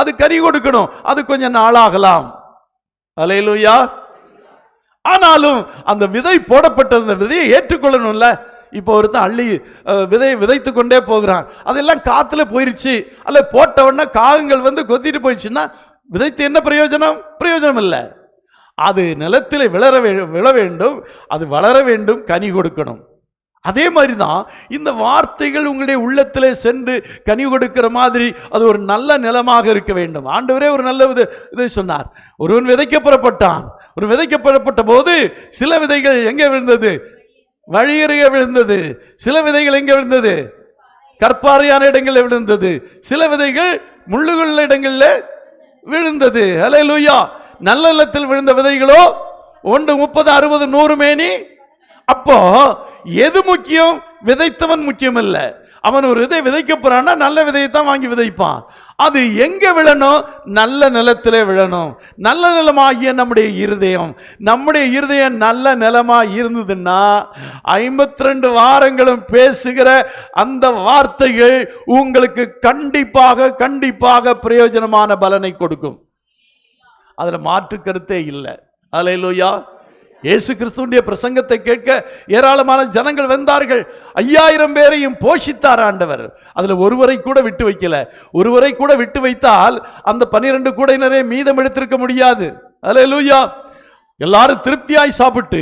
அது கனி கொடுக்கணும். அது கொஞ்சம் நாளாகலாம். அல்லேலூயா. ஆனாலும் அந்த விதை போடப்பட்ட அந்த விதையை ஏற்றுக்கொள்ளணும்ல. இப்போ ஒருத்தன் அள்ளி விதையை விதைத்து கொண்டே போகிறான். அதெல்லாம் காத்துல போயிருச்சு, அல்ல போட்ட உடனே காகங்கள் வந்து கொத்திட்டு போயிடுச்சுன்னா விதைத்து என்ன பிரயோஜனம்? பிரயோஜனம் இல்லை. அது நிலத்திலே விழ வேண்டும், அது வளர வேண்டும், கனி கொடுக்கணும். அதே மாதிரி தான் இந்த வார்த்தைகள் உங்களுடைய உள்ளத்திலே சென்று கனி கொடுக்கிற மாதிரி அது ஒரு நல்ல நிலமாக இருக்க வேண்டும். ஆண்டவரே ஒரு நல்ல இதை சொன்னார். ஒருவன் விதைக்கப்படப்பட்டான். ஒரு விதைக்கப்படப்பட்ட போது சில விதைகள் எங்கே விழுந்தது? வழியருகே விழுந்தது. சில விதைகள் எங்கே விழுந்தது? கற்பாறையான இடங்களில் விழுந்தது. சில விதைகள் முள்ளுள்ள இடங்களில் விழுந்தது. அல்லேலூயா. நல்ல நிலத்தில் விழுந்த விதைகளோ 1 30 60 100 மேனி. அப்போ எது முக்கியம்? விதைத்தவன் முக்கியம் இல்ல. அவன் ஒரு விதை விதைக்க போறான்னா நல்ல விதையை தான் வாங்கி விதைப்பான். அது எங்க விழணும்? நல்ல நிலத்திலே விழணும். நல்ல நிலமாகிய நம்முடைய இருதயம் நல்ல நிலமா இருந்ததுன்னா 52 வாரங்களும் பேசுகிற அந்த வார்த்தைகள் உங்களுக்கு கண்டிப்பாக பிரயோஜனமான பலனை கொடுக்கும். அதுல மாற்று கருத்தே இல்லை. அல்லேலூயா. இயேசு கிறிஸ்துவினுடைய பிரசங்கத்தை கேட்க ஏராளமான ஜனங்கள் வந்தார்கள். 5000 பேரையும் போஷித்தார் ஆண்டவர். அதுல ஒருவரை கூட விட்டு வைக்கல. ஒருவரை கூட விட்டு வைத்தால் அந்த 12 கூடையினரே மீதம் எடுத்திருக்க முடியாது. அல்லேலூயா. எல்லாரும் திருப்தியாய் சாப்பிட்டு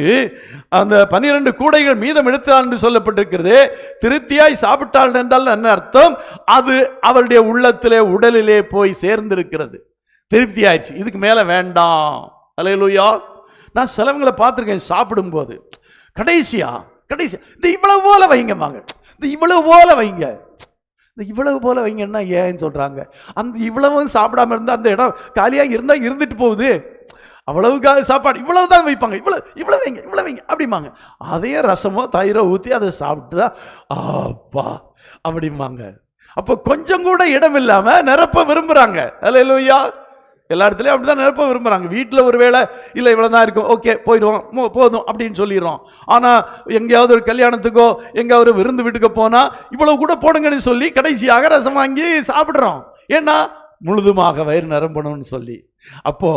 அந்த 12 கூடைகள் மீதம் எடுத்தால் என்று சொல்லப்பட்டிருக்கிறது. திருப்தியாய் சாப்பிட்டாள் என்றால் என்ன அர்த்தம்? அது அவருடைய உள்ளத்திலே உடலிலே போய் சேர்ந்திருக்கிறது. திருப்தி ஆயிடுச்சு, இதுக்கு மேல வேண்டாம். அல்லேலூயா. நான் சிலவங்களை பார்த்துருக்கேன் சாப்பிடும்போது கடைசியா இந்த இவ்வளவு போல வைங்கம்மாங்க, இந்த இவ்வளவு போல வைங்க, இந்த இவ்வளவு போல வைங்கன்னா ஏன்னு சொல்றாங்க. அந்த இவ்வளவும் சாப்பிடாம இருந்தா அந்த இடம் காலியா இருந்தா இருந்துட்டு போகுது. அவ்வளவுக்காக சாப்பாடு இவ்வளவுதான் வைப்பாங்க. இவ்வளவு வைங்க அப்படிம்பாங்க. அதே ரசமோ தயிரோ ஊற்றி அதை சாப்பிட்டு தான் அப்பா அப்படிம்பாங்க. அப்போ கொஞ்சம் கூட இடம் இல்லாம நிரப்ப விரும்புறாங்க. அல்லேலூயா. எல்லா இடத்துலையும் அப்படிதான் நிரப்ப விரும்புறாங்க. வீட்டில் ஒரு வேளை இல்லை இவ்வளோதான் இருக்கும், ஓகே போயிடுவோம் போதும் அப்படின்னு சொல்லிடுறோம். ஆனால் எங்கேயாவது ஒரு கல்யாணத்துக்கோ எங்கேயாவது ஒரு விருந்து வீட்டுக்கு போனால் இவ்வளவு கூட போடுங்கன்னு சொல்லி கடைசியாக ரசம் வாங்கி சாப்பிட்றோம். ஏன்னா முழுதுமாக வயிறு நிரம்பணும்னு சொல்லி. அப்போ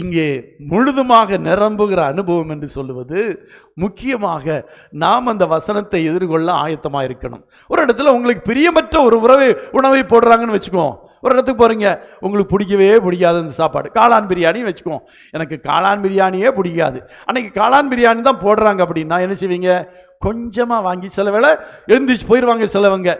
இங்கே முழுதுமாக நிரம்புகிற அனுபவம் என்று சொல்லுவது முக்கியமாக நாம் அந்த வசனத்தை எதிர்கொள்ள ஆயத்தமாக இருக்கணும். ஒரு இடத்துல உங்களுக்கு பிரியமற்ற ஒரு உணவை போடுறாங்கன்னு வச்சுக்குவோம். ஒரு இடத்துக்கு போறீங்க, உங்களுக்கு பிடிக்கவே பிடிக்காது அந்த சாப்பாடு. காளான் பிரியாணி வச்சுக்குவோம். எனக்கு காளான் பிரியாணியே பிடிக்காது. அன்னைக்கு காளான் பிரியாணி தான் போடுறாங்க அப்படின்னா என்ன செய்வீங்க? கொஞ்சமாக வாங்கி சில வேளை எழுந்திரிச்சு போயிடுவாங்க. சிலவங்க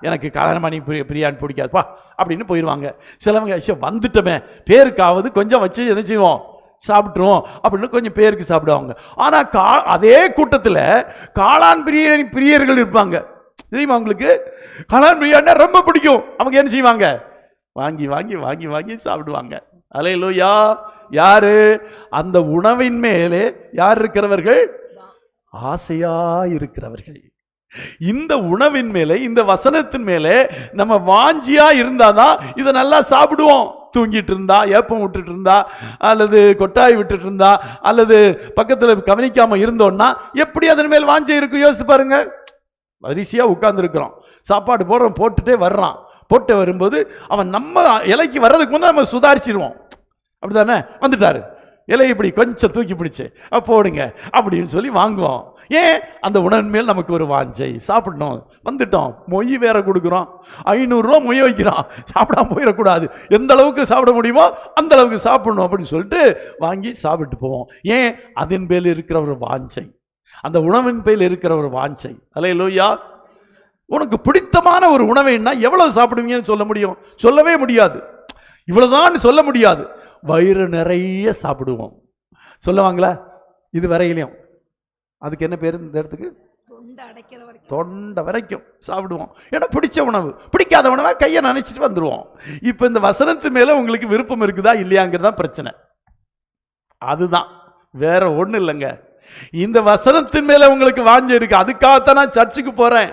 எனக்கு காளான் பிரியாணி பிடிக்காதுப்பா அப்படின்னு போயிடுவாங்க. சிலவங்க வந்துட்டோமே பேருக்காவது கொஞ்சம் வச்சு என்ன செய்வோம்? சாப்பிட்டுருவோம் அப்படின்னு கொஞ்சம் பேருக்கு சாப்பிடுவாங்க. ஆனால் அதே கூட்டத்தில் காளான் பிரியாணி பிரியர்கள் இருப்பாங்க. தெரியுமா உங்களுக்கு? காளான் பிரியாணி ரொம்ப பிடிக்கும். அவங்க என்ன செய்வாங்க? வாங்கி வாங்கி வாங்கி வாங்கி சாப்பிடுவாங்க. அல்லேலூயா. யாரு? அந்த உணவின் மேலே யார் இருக்கிறவர்கள்? ஆசையா இருக்கிறவர்கள். இந்த உணவின் மேலே, இந்த வசனத்தின் மேலே நம்ம வாஞ்சியா இருந்தாதான் இதை நல்லா சாப்பிடுவோம். தூங்கிட்டு இருந்தா, ஏப்பம் விட்டுட்டு இருந்தா, அல்லது கொட்டாய் விட்டுட்டு இருந்தா, அல்லது பக்கத்தில் கவனிக்காம இருந்தோம்னா எப்படி அதன் மேல் வாஞ்சை இருக்கும்? யோசித்து பாருங்க. வரிசையா உட்கார்ந்து இருக்கிறோம், சாப்பாடு போடுறோம், போட்டுட்டே வர்றான். போட்டு வரும்போது அவன் நம்ம இலைக்கு வர்றதுக்கு முன்னாடி நம்ம சுதாரிச்சிருவோம். அப்படிதானே? வந்துட்டாரு, இலையை இப்படி கொஞ்சம் தூக்கி பிடிச்சு போடுங்க அப்படின்னு சொல்லி வாங்குவோம். ஏன்? அந்த உணவின் மேல் நமக்கு ஒரு வாஞ்சை, சாப்பிடணும். வந்துட்டோம், மொய் வேற கொடுக்குறோம், 500 ரூபா மொய் வைக்கிறோம், சாப்பிடாம போயிடக்கூடாது, எந்த அளவுக்கு சாப்பிட முடியுமோ அந்த அளவுக்கு சாப்பிடணும் அப்படின்னு சொல்லிட்டு வாங்கி சாப்பிட்டு போவோம். ஏன்? அதன் பேர் இருக்கிற ஒரு வாஞ்சை, அந்த உணவின் பேர் இருக்கிற ஒரு வாஞ்சை. அல்லேலூயா. உனக்கு பிடித்தமான ஒரு உணவைன்னா எவ்வளவு சாப்பிடுவீங்கன்னு சொல்ல முடியும்? சொல்லவே முடியாது. இவ்வளவுதான் சொல்ல முடியாது. வயிறு நிறைய சாப்பிடுவோம். சொல்லுவாங்களா? இது வரையிலையும் அதுக்கு என்ன பேரு இந்த இடத்துக்கு? தொண்டை வரைக்கும் சாப்பிடுவோம். ஏன்னா பிடிச்ச உணவு. பிடிக்காத உணவை கையை நினைச்சிட்டு வந்துடுவோம். இப்ப இந்த வசனத்து மேல உங்களுக்கு விருப்பம் இருக்குதா இல்லையாங்கிறதா பிரச்சனை. அதுதான், வேற ஒண்ணு இல்லைங்க. இந்த வசனத்தின் மேல உங்களுக்கு வாஞ்சை இருக்கு. அதுக்காகத்தான் நான் சர்ச்சுக்கு போறேன்.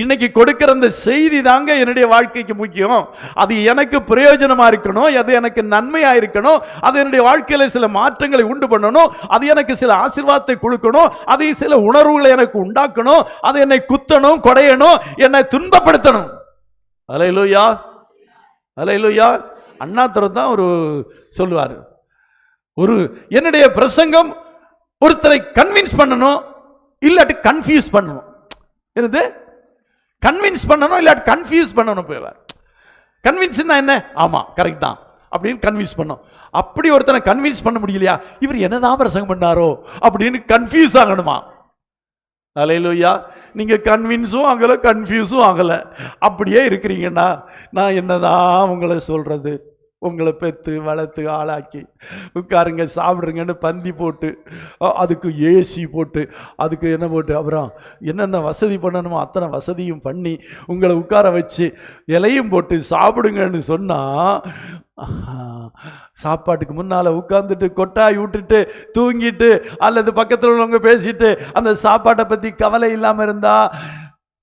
இன்னைக்கு கொடுக்கிற அந்த செய்தி தாங்க என்னுடைய வாழ்க்கைக்கு முக்கியம். அது எனக்கு பிரயோஜனமா இருக்கணும், அது எனக்கு நன்மையா இருக்கணும், அது என்னுடைய வாழ்க்கையில சில மாற்றங்களை உண்டு பண்ணணும், அது எனக்கு சில ஆசீர்வாதத்தை கொடுக்கணும், அது சில உணர்வுகளை எனக்கு உண்டாக்கணும், அது என்னை குத்தணும், கொடையணும், என்னை துன்பப்படுத்தணும். அல்லேலூயா, அல்லேலூயா. அண்ணாதுரை தான் ஒரு சொல்லுவாரு, ஒரு என்னுடைய பிரசங்கம் ஒருத்தரை கன்வின்ஸ் பண்ணணும், இல்லாட்டி கன்ஃபியூஸ் பண்ணணும். என்னது? கன்வின்ஸ் பண்ணணும் இல்லாட்டி கன்ஃபியூஸ் பண்ணணும். போய்வார். கன்வின்ஸ்னா என்ன? ஆமா கரெக்ட் தான் அப்படின்னு கன்வின்ஸ் பண்ணணும். அப்படி ஒருத்தனை கன்வின்ஸ் பண்ண முடியலையா, இவர் என்னதான் பிரசங்கம் பண்ணாரோ அப்படின்னு கன்ஃபியூஸ் ஆகணுமா? அல்லேலூயா. நீங்க கன்வின்ஸும் ஆகல, கன்ஃபியூஸும் ஆகல, அப்படியே இருக்கிறீங்கன்னா நான் என்னதான் உங்களை சொல்றது? உங்களை பெற்று வளர்த்து ஆளாக்கி உட்காருங்க சாப்பிடுங்கன்னு பந்தி போட்டு, அதுக்கு ஏசி போட்டு, அதுக்கு என்ன போட்டு, அப்புறம் என்னென்ன வசதி பண்ணணுமோ அத்தனை வசதியும் பண்ணி உங்களை உட்கார வச்சு இலையும் போட்டு சாப்பிடுங்கன்னு சொன்னால், சாப்பாட்டுக்கு முன்னால் உட்காந்துட்டு கொட்டாய் விட்டுட்டு தூங்கிட்டு அல்லது பக்கத்தில் உள்ளவங்க பேசிட்டு அந்த சாப்பாட்டை பற்றி கவலை இல்லாமல் இருந்தா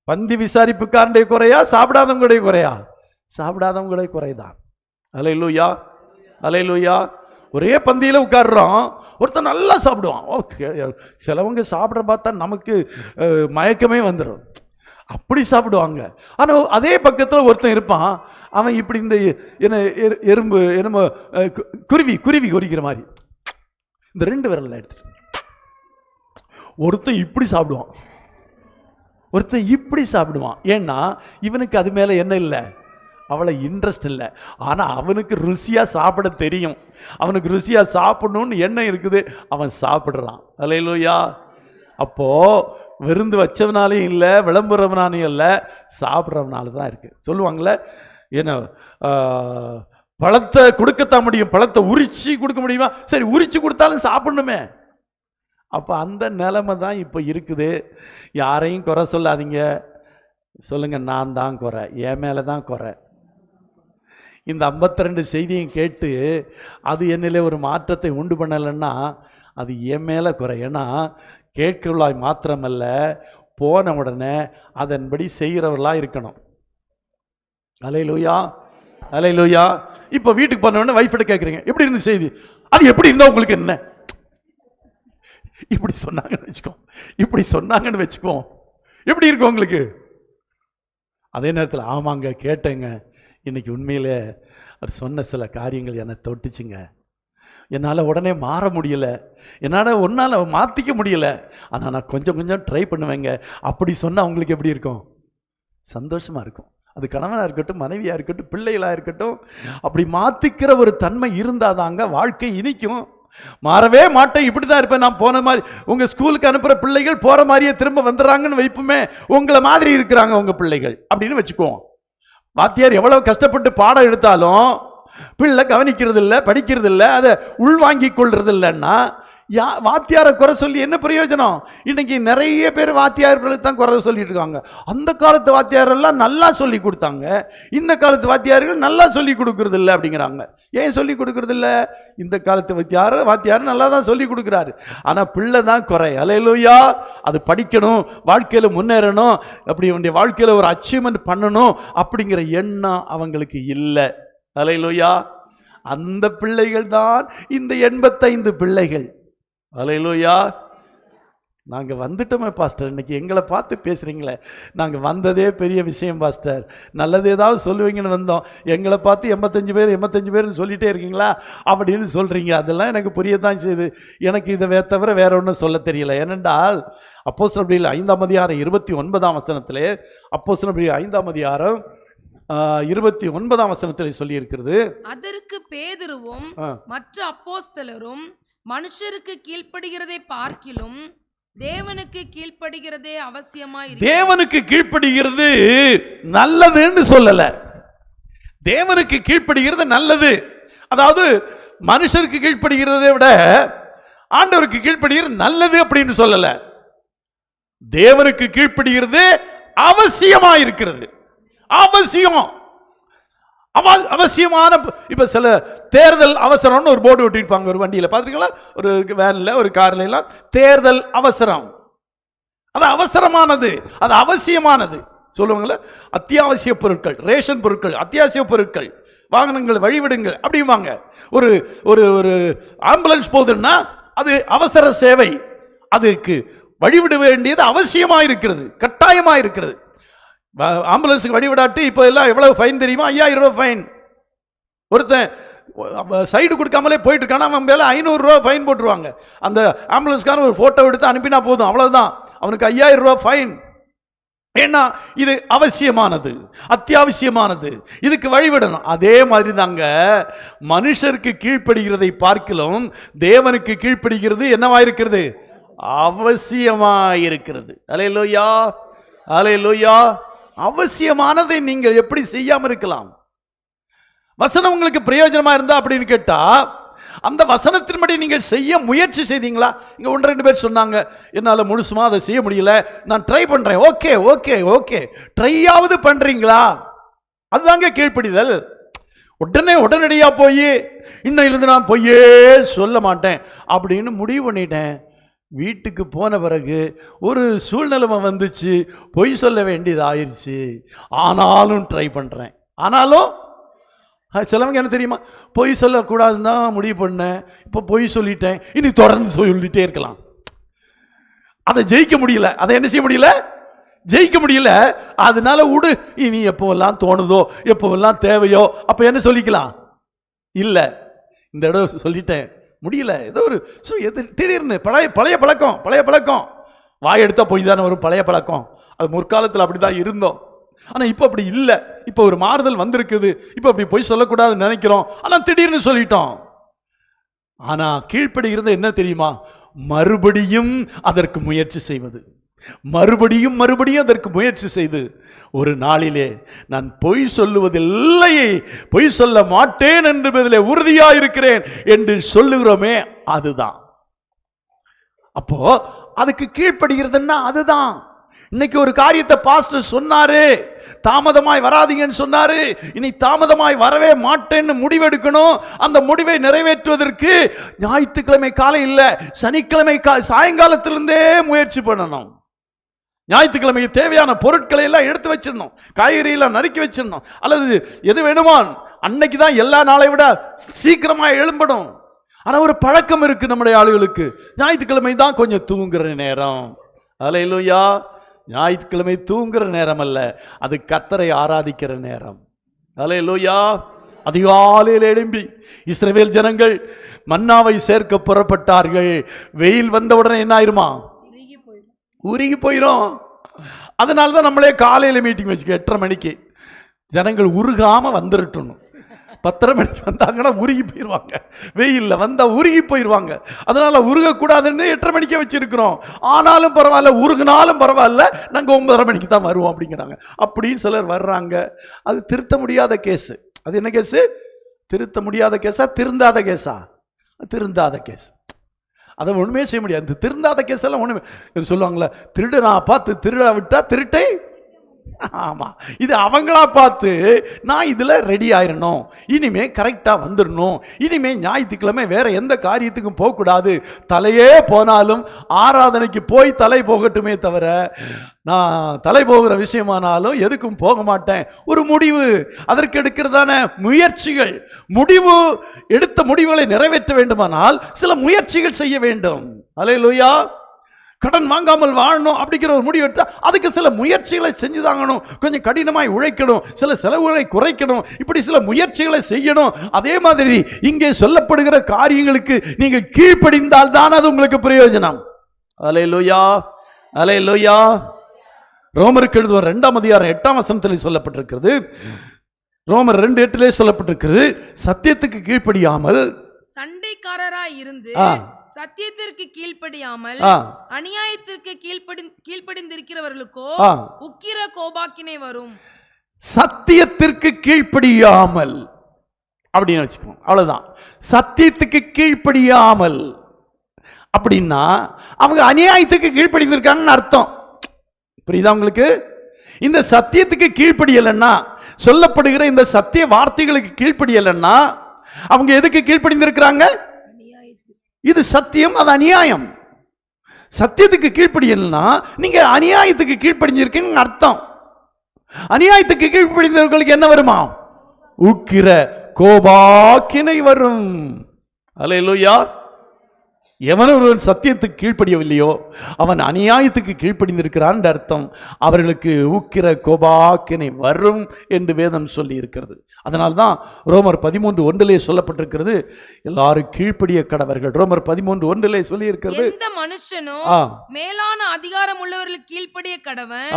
பந்தி விசாரிப்புக்காரனுடைய குறையா, சாப்பிடாதவங்களுடைய குறையா? சாப்பிடாதவங்களுடைய குறைதான். அல்லேலூயா, அல்லேலூயா. ஒரே பந்தியில் உட்கார்றோம், ஒருத்தர் நல்லா சாப்பிடுவான். ஓகே, சிலவங்க சாப்பிட்ற பார்த்தா நமக்கு மயக்கமே வந்துடும், அப்படி சாப்பிடுவாங்க. ஆனால் அதே பக்கத்தில் ஒருத்தன் இருப்பான், அவன் இப்படி இந்த என்ன எறும்பு என்னமோ குருவி குறிக்கிற மாதிரி இந்த 2 விரலில் எடுத்துட்டு ஒருத்தன் இப்படி சாப்பிடுவான், ஒருத்தன் இப்படி சாப்பிடுவான். ஏன்னா இவனுக்கு அது மேலே என்ன இல்லை, அவளை இன்ட்ரெஸ்ட் இல்லை. ஆனால் அவனுக்கு ருசியாக சாப்பிட தெரியும், அவனுக்கு ருசியாக சாப்பிடணும்னு எண்ணம் இருக்குது, அவன் சாப்பிட்றான். அல்லேலூயா. அப்போது விருந்து வச்சவனாலையும் இல்லை, விளம்புறவனாலையும் இல்லை, சாப்பிட்றவனால தான் இருக்குது. சொல்லுவாங்களே, என்ன பழத்தை கொடுக்கத்தான் முடியும், பழத்தை உரிச்சு கொடுக்க முடியுமா? சரி, உரிச்சு கொடுத்தாலும் சாப்பிடணுமே. அப்போ அந்த நிலைமை தான் இப்போ இருக்குது. யாரையும் குறை சொல்லாதீங்க, சொல்லுங்க நான் தான் குறை, என் மேலே தான் குறை. இந்த 52 செய்தியும் கேட்டு அது என்னிலே ஒரு மாற்றத்தை உண்டு பண்ணலைன்னா அது என் மேலே குறை. ஏன்னா கேட்கிறவளாய் மாத்திரமல்ல, போன உடனே அதன்படி செய்கிறவர்களாக இருக்கணும். அல்லேலூயா, அல்லேலூயா. இப்போ வீட்டுக்கு போன உடனே வைஃப்ட கேட்குறீங்க, எப்படி இருந்து செய்தி? அது எப்படி இருந்தால் உங்களுக்கு என்ன? இப்படி சொன்னாங்கன்னு வச்சுக்கோ, இப்படி சொன்னாங்கன்னு வச்சுக்குவோம், எப்படி இருக்கும் உங்களுக்கு? அதே நேரத்தில் ஆமாங்க கேட்டேங்க, இன்னைக்கு உண்மையிலே அவர் சொன்ன சில காரியங்கள் என்னை தொட்டுச்சுங்க, என்னால் உடனே மாற முடியலை, என்னால் மாற்றிக்க முடியலை, ஆனால் நான் கொஞ்சம் கொஞ்சம் ட்ரை பண்ணுவேங்க. அப்படி சொன்னால் அவங்களுக்கு எப்படி இருக்கும்? சந்தோஷமாக இருக்கும். அது கணவனாக இருக்கட்டும், மனைவியாக இருக்கட்டும், பிள்ளைகளாக இருக்கட்டும், அப்படி மாற்றிக்கிற ஒரு தன்மை இருந்தால் தாங்க வாழ்க்கை இனிக்கும். மாறவே மாட்டேன், இப்படி தான் இருப்பேன், நான் போன மாதிரி. உங்கள் ஸ்கூலுக்கு அனுப்புகிற பிள்ளைகள் போகிற மாதிரியே திரும்ப வந்துடுறாங்கன்னு வைப்புமே, உங்களை மாதிரி இருக்கிறாங்க உங்கள் பிள்ளைகள் அப்படின்னு வச்சுக்குவோம். வாத்தியார் எவ்வளவு கஷ்டப்பட்டு பாடம் எடுத்தாலும் பிள்ளை கவனிக்கிறது இல்லை, படிக்கிறது இல்லை, அதை உள்வாங்கி கொள்றது இல்லைன்னா வாத்தியாரை குறை சொல்லி என்ன பிரயோஜனம்? இன்னைக்கு நிறைய பேர் வாத்தியார்களுக்கு தான் குறை சொல்லிட்டு இருக்காங்க. அந்த காலத்து வாத்தியாரெல்லாம் நல்லா சொல்லி கொடுத்தாங்க, இந்த காலத்து வாத்தியார்கள் நல்லா சொல்லி கொடுக்கறது இல்லை அப்படிங்கிறாங்க. ஏன் சொல்லி கொடுக்கறது இல்லை? இந்த காலத்து வாத்தியார் நல்லா தான் சொல்லி கொடுக்குறாரு, ஆனால் பிள்ளை தான் குறை. அல்லேலூயா. அது படிக்கணும், வாழ்க்கையில் முன்னேறணும், அப்படி அவனுடைய வாழ்க்கையில் ஒரு அச்சீவ்மெண்ட் பண்ணணும் அப்படிங்கிற எண்ணம் அவங்களுக்கு இல்லை. அல்லேலூயா. அந்த பிள்ளைகள் தான் இந்த 85 பிள்ளைகள். அல்லேலூயா. நாங்கள் வந்துட்டோமே பாஸ்டர், இன்னைக்கு எங்களை பார்த்து பேசுகிறீங்களே, நாங்கள் வந்ததே பெரிய விஷயம் பாஸ்டர், நல்லது ஏதாவது சொல்லுவீங்கன்னு வந்தோம், எங்களை பார்த்து 85 பேர்னு சொல்லிகிட்டே இருக்கீங்களா அப்படின்னு சொல்கிறீங்க. அதெல்லாம் எனக்கு புரியத்தான் செய்யுது. எனக்கு இதை தவிர வேற ஒன்றும் சொல்ல தெரியல. ஏனென்றால் அப்போஸ்தலர் 5ஆம் அதிகாரம் 29ஆம் வசனத்திலே, அப்போஸ்தலர் 5ஆம் அதிகாரம் 29ஆம் வசனத்திலே சொல்லி இருக்கிறது, அதற்கு பேதுருவும் மற்ற அப்போஸ்தலரும் மனுஷருக்கு கீழ்ப்படுகிறதை பார்க்கிலும் தேவனுக்கு கீழ்ப்படுகிறதே அவசியமாய் தேவனுக்கு கீழ்ப்படுகிறது நல்லதுன்னு சொல்லல. தேவனுக்கு கீழ்ப்படுகிறது நல்லது. அதாவது மனுஷருக்கு கீழ்ப்படுகிறதை விட ஆண்டவருக்கு கீழ்ப்படுகிறது நல்லது அப்படின்னு சொல்லல. தேவனுக்கு கீழ்ப்படுகிறது அவசியமாயிருக்கிறது. அவசியம், அவசியமான. இப்ப சில தேர்தல் அவசரம்னு ஒரு போர்டு ஒட்டிருப்பாங்க ஒரு வண்டியில, பாத்துருக்கீங்களா? ஒரு வேன்ல ஒரு கார்ல எல்லாம் தேர்தல் அவசரம். அது அவசரமானது, அது அவசியமானது சொல்லுவாங்கல்ல. அத்தியாவசிய பொருட்கள், ரேஷன் பொருட்கள், அத்தியாவசிய பொருட்கள், வாகனங்கள் வழிவிடுங்கள் அப்படிவாங்க. ஒரு ஒரு ஒரு ஆம்புலன்ஸ் போகுதுன்னா அது அவசர சேவை, அதுக்கு வழிவிட வேண்டியது அவசியமாக இருக்கிறது, கட்டாயமாக இருக்கிறது. ஆம்புலன்ஸுக்கு வழிவிடாட்டி இப்போ எல்லாம் எவ்வளவு ஃபைன் தெரியுமா? 5000 ரூபாய் ஃபைன். ஒருத்தன் சைடு கொடுக்காமலே போயிட்டு இருக்கானா, அவன் மேலே 500 ரூபா ஃபைன் போட்டுருவாங்க. அந்த ஆம்புலன்ஸ்காரன் ஒரு ஃபோட்டோ எடுத்து அனுப்பினா போதும், அவ்வளோதான், அவனுக்கு 5000 ரூபா ஃபைன். ஏன்னா இது அவசியமானது, அத்தியாவசியமானது, இதுக்கு வழிவிடணும். அதே மாதிரி தாங்க மனுஷருக்கு கீழ்ப்படுகிறதை பார்க்கலாம் தேவனுக்கு கீழ்ப்படுகிறது என்னவாயிருக்கிறது? அவசியமாயிருக்கிறது. அல்லேலூயா, அல்லேலூயா. அவசியமானதை நீங்கள் எப்படி செய்யாம இருக்கலாம்? வசனம் உங்களுக்கு பிரயோஜனமா இருந்தா அப்படின்னு கேட்டா அந்த வசனத்தின்படி நீங்கள் செய்ய முயற்சி செய்தீங்களா? இங்க 1-2 பேர் சொன்னாங்க, என்னால முழுசுமா அதை செய்ய முடியல, நான் ட்ரை பண்றேன். ஓகே ஓகே ஓகே, ட்ரையாவது பண்றீங்களா? அதுதாங்க கீழ்ப்படிதல். உடனடியா போய் இன்னையிலிருந்து நான் பொய்யே சொல்ல மாட்டேன் அப்படின்னு முடிவு பண்ணிட்டேன். வீட்டுக்கு போன பிறகு ஒரு சூழ்நிலைமை வந்துச்சு, பொய் சொல்ல வேண்டியது ஆயிடுச்சு. ஆனாலும் ட்ரை பண்றேன். ஆனாலும் சிலவங்க என்ன தெரியுமா, பொய் சொல்லக்கூடாதுன்னு தான் முடிவு பண்ணேன், இப்போ பொய் சொல்லிட்டேன், இனி தொடர்ந்து சொல்லிட்டே இருக்கலாம். அதை ஜெயிக்க முடியல, அதை என்ன செய்ய முடியல? ஜெயிக்க முடியல. அதனால விடு, இனி எப்போவெல்லாம் தோணுதோ எப்போவெல்லாம் தேவையோ அப்போ என்ன சொல்லிக்கலாம். இல்லை, இந்த இடம் சொல்லிட்டேன், முடியல. ஏதோ ஒரு திடீர்னு பழைய பழக்கம், வாய் எடுத்தா போய் தானே ஒரு பழைய பழக்கம். அது முற்காலத்தில் அப்படிதான் இருந்தோம். ஆனால் இப்போ அப்படி இல்லை. இப்போ ஒரு மாறுதல் வந்திருக்குது. இப்போ அப்படி போய் சொல்லக்கூடாதுன்னு நினைக்கிறோம், ஆனால் திடீர்னு சொல்லிட்டோம். ஆனால் கீழ்ப்படுகிறது என்ன தெரியுமா? மறுபடியும் அதற்கு முயற்சி செய்வது, மறுபடியும் அதற்கு முயற்சி செய்து ஒரு நாளிலே நான் பொய் சொல்லுவதில்லை, பொய் சொல்ல மாட்டேன் என்பதிலே உறுதியாயிருக்கிறேன் என்று சொல்லுகிறோமே, அதுதான். அப்போ அதுக்கு கீழ்ப்படுகிறதுன்னா அதுதான். இன்னைக்கு ஒரு காரியத்தை பாஸ்டர் சொன்னாரு, தாமதமாய் வராதீங்கன்னு சொன்னாரு, இனி தாமதமாய் வரவே மாட்டேன்னு முடிவெடுக்கணும். அந்த முடிவை நிறைவேற்றுவதற்கு ஞாயிற்றுக்கிழமை காலை இல்ல, சனிக்கிழமை சாயங்காலத்திலிருந்தே முயற்சி பண்ணணும். ஞாயிற்றுக்கிழமைக்கு தேவையான பொருட்களை எல்லாம் எடுத்து வச்சிடணும், காய்கறி எல்லாம் நறுக்கி வச்சிடணும், அல்லது எது வேணுமோ அன்னைக்கு தான் எல்லா நாளை விட சீக்கிரமா எழும்படும். ஆனா ஒரு பழக்கம் இருக்கு நம்முடைய ஆளுகளுக்கு, ஞாயிற்றுக்கிழமை தான் கொஞ்சம் தூங்குற நேரம். அல்லேலூயா. ஞாயிற்றுக்கிழமை தூங்குற நேரம் அல்ல, அது கர்த்தரை ஆராதிக்கிற நேரம். அல்லேலூயா. அதிகாலையில் எழும்பி இஸ்ரவேல் ஜனங்கள் மன்னாவை சேர்க்க புறப்பட்டார்கள். வெயில் வந்தவுடனே என்ன ஆயிருமா? உருகி போயிரும். அதனால தான் நம்மளே காலையில் மீட்டிங் வச்சுக்க 8:30 மணிக்கு. ஜனங்கள் உருகாம வந்துருட்டணும். 10:30 மணிக்கு வந்தாங்கன்னா உருகி போயிடுவாங்க, வெயிலில் வந்தால் உருகி போயிடுவாங்க. அதனால உருகக்கூடாதுன்னு 8:30 மணிக்கே வச்சிருக்கிறோம். ஆனாலும் பரவாயில்ல, உருகுனாலும் பரவாயில்ல, நாங்கள் 9:30 மணிக்கு தான் வருவோம் அப்படிங்கிறாங்க. அப்படின்னு சிலர் வர்றாங்க. அது திருத்த முடியாத கேஸு. அது என்ன கேஸு? திருத்த முடியாத கேஸா, திருந்தாத கேஸா? திருந்தாத கேஸ். அதை ஒண்ணுமே செய்ய முடியாது. இந்த திருந்தாத கேஸ் எல்லாம் ஒண்ணுமே சொல்லுவாங்களே, திருடனா பார்த்து திருட விட்டா திருட்டை. ஆமா, இது அவங்களா பார்த்து நான் இதுல ரெடி ஆயிரணும், இனிமே கரெக்டா வந்துடணும், இனிமே ஞாயிற்றுக்கிழமை வேற எந்த காரியத்துக்கும் போக கூடாது, தலையே போனாலும் ஆராதனைக்கு போய் தலை போகட்டுமே தவிர நான் தலை போகிற விஷயமானாலும் எதுக்கும் போக மாட்டேன். ஒரு முடிவு, அதற்கு எடுக்கிறதான முயற்சிகள், முடிவு எடுத்த முடிவுகளை நிறைவேற்ற வேண்டுமானால் சில முயற்சிகள் செய்ய வேண்டும். அல்லேலூயா. கடன் வாங்காமல் வாழணும் அப்படிங்கிற ஒரு முடிவு எடுத்தா அதுக்கு சில முயற்சிகளை செஞ்சுதாங்கணும். கொஞ்சம் கடினமாய் உழைக்கணும், சில செலவுகளை குறைக்கணும், இப்படி சில முயற்சிகளை செய்யணும். அதே மாதிரி இங்கே சொல்லப்படுகிற காரியங்களுக்கு நீங்க கீழ்ப்படிந்தால் தான் அது உங்களுக்கு பிரயோஜனம். அல்லேலூயா, அல்லேலூயா. ரோமருக்கு எழுதுவார் 2ஆம் அதிகாரம் 8ஆம் வசனத்தில் சொல்லப்பட்டிருக்கிறது. ரோமர் 2:8 சொல்லப்பட்டிருக்கிறது, சத்தியத்துக்கு கீழ்ப்படியாமல் சண்டைக்காரராய் இருந்து சத்தியத்திற்கு கீழ்ப்படியாமல் அநியாயத்திற்கு கீழ்ப்படிந்திருக்கிறவர்களுக்கோ உக்கிர கோபாக்கினை வரும். சத்தியத்திற்கு கீழ்ப்படியாமல் அப்படின்னு வச்சுக்கோங்க, அவ்வளவுதான். சத்தியத்துக்கு கீழ்ப்படியாமல் அப்படின்னா அவங்க அநியாயத்துக்கு கீழ்ப்படிந்திருக்காங்கன்னு அர்த்தம். புரியுதா உங்களுக்கு? இந்த சத்தியத்துக்கு கீழ்ப்படியலைன்னா, சொல்லப்படுகிற இந்த சத்திய வார்த்தைகளுக்கு கீழ்ப்படியலைன்னா அவங்க எதுக்கு கீழ்ப்படிந்திருக்கிறாங்க? இது சத்தியம், அது அநியாயம். சத்தியத்துக்கு கீழ்ப்படியலைன்னா நீங்க அநியாயத்துக்கு கீழ்ப்படிஞ்சிருக்கீங்கன்னு அர்த்தம். அநியாயத்துக்கு கீழ்ப்படிந்தவர்களுக்கு என்ன வருமா? உக்கிர கோபாக்கினை வரும். அல்லேலூயா. எவன் ஒருவன் சத்தியத்துக்கு கீழ்ப்படியவில்லையோ அவன் அநியாயத்துக்கு கீழ்ப்படிந்திருக்கிறான் அர்த்தம். அவர்களுக்கு உக்கிர கோபாக்கினை வரும் என்று வேதம் சொல்லி இருக்கிறது. அதனால்தான் ரோமர் 13:1 சொல்லப்பட்டிருக்கிறது, எல்லாரும் கீழ்ப்படிய கடவர்கள். ரோமர் 13:1 சொல்லி இருக்கிறது, எந்த மனுஷனும் மேலான அதிகாரம் உள்ளவர்களுக்கு கீழ்ப்படிய கடவன்,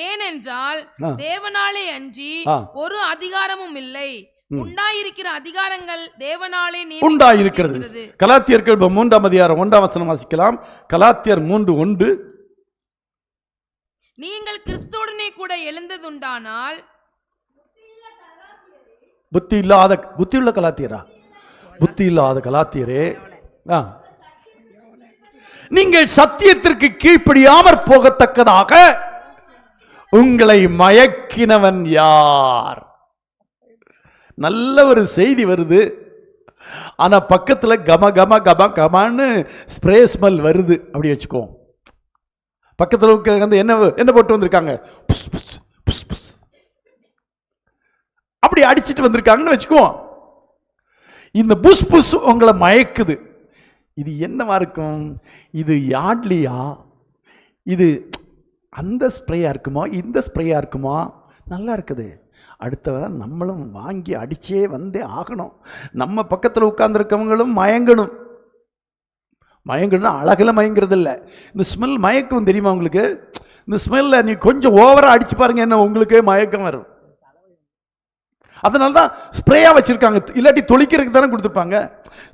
ஏனென்றால் தேவனாலே அன்றி ஒரு அதிகாரமும் இல்லை, உண்டாயிருக்கிற அதிகாரங்கள் தேவனாலே உண்டாயிருக்கிறது. கலாத்தியர்கள் 3:1 வாசிக்கலாம். கலாத்தியர் 3:1, நீங்கள் கிறிஸ்துவுடனே கூட எழுந்ததுண்டானால் புத்தி உள்ள கலாத்தியரா? புத்தி இல்லாத கலாத்தியரே, நீங்கள் சத்தியத்திற்கு கீழ்ப்படியாமற் போகத்தக்கதாக உங்களை மயக்கினவன் யார்? நல்ல ஒரு செய்தி வருது, ஆனா பக்கத்துல கம கம கம கமான்னு ஸ்ப்ரே ஸ்மெல் வருது. அப்படி வச்சுக்கோ. பக்கத்துல வந்து என்ன போட்டு வந்திருக்காங்க? அப்படி அடிச்சிட்டு வந்திருக்காங்கன்னு வச்சுக்கோ. இந்த புஷ் புஷ் உங்களை மயக்குது. இது என்னவா இருக்கும்? இது யாட்லியா? இது அந்த ஸ்ப்ரேயா இருக்குமா, இந்த ஸ்ப்ரேயா இருக்குமா? நல்லா இருக்குது. அடுத்த நம்மளும் வாங்கி அடிச்சே வந்தே ஆகணும். நம்ம பக்கத்தில் உட்கார்ந்துருக்கவங்களும் மயங்கணும். மயங்கணும், அழகில் மயங்கிறது இல்லை. இந்த ஸ்மெல் மயக்கம் தெரியுமா உங்களுக்கு? இந்த ஸ்மெல்ல நீ கொஞ்சம் ஓவரா அடிச்சு பாருங்க, என்ன உங்களுக்கே மயக்கம் வரும். அதனால தான் ஸ்ப்ரேயா வச்சிருக்காங்க. இல்லாட்டி தொளிக்கிறதுக்கு தானே கொடுத்துருப்பாங்க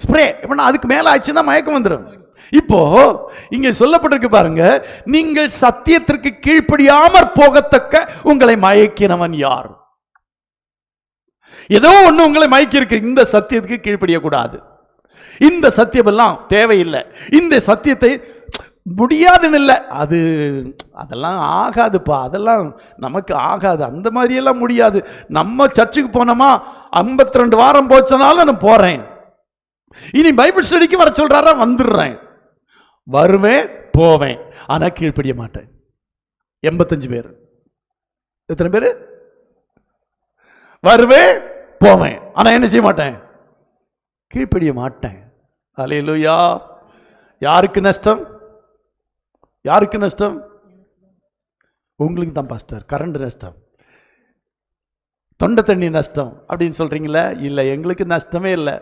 ஸ்ப்ரே. எப்படின்னா அதுக்கு மேல ஆச்சுன்னா மயக்கம் வந்துடும். இப்போ இங்க சொல்லப்பட்டிருக்கு பாருங்க, நீங்கள் சத்தியத்திற்கு கீழ்ப்படியாமற் போகத்தக்க உங்களை மயக்கினவன் யார்? ஏதோ ஒண்ணு உங்களை மயக்கி இருக்கு. இந்த சத்தியத்துக்கு கீழ்ப்படிய கூடாது, இந்த சத்தியம் எல்லாம் தேவையில்லை, இந்த சத்தியத்தை முடியாதுன்னு இல்லை, அதெல்லாம் ஆகாதுப்பா, அதெல்லாம் நமக்கு ஆகாது, அந்த மாதிரி எல்லாம் முடியாது. நம்ம சர்ச்சுக்கு போனோமா 52 வாரம் போச்சனால நான் போறேன், இனி பைபிள் ஸ்டடிக்கு வர சொல்றாரா வந்துடுறேன், வருவேன் போவேன், ஆனா கீழ்ப்படிய மாட்டேன். 85 பேர். எத்தனை பேர்? வருவேன் போவேன், ஆனா என்ன செய்ய மாட்டேன்? கீழ்ப்படிய மாட்டேன். அல்லேலூயா. யாருக்கு நஷ்டம்? யாருக்கு நஷ்டம்? உங்களுக்கு தான் பாஸ்டர். கரண்ட் நஷ்டம், தொண்டை தண்ணி நஷ்டம் அப்படின்னு சொல்றீங்களா? இல்லை, எங்களுக்கு நஷ்டமே இல்லை,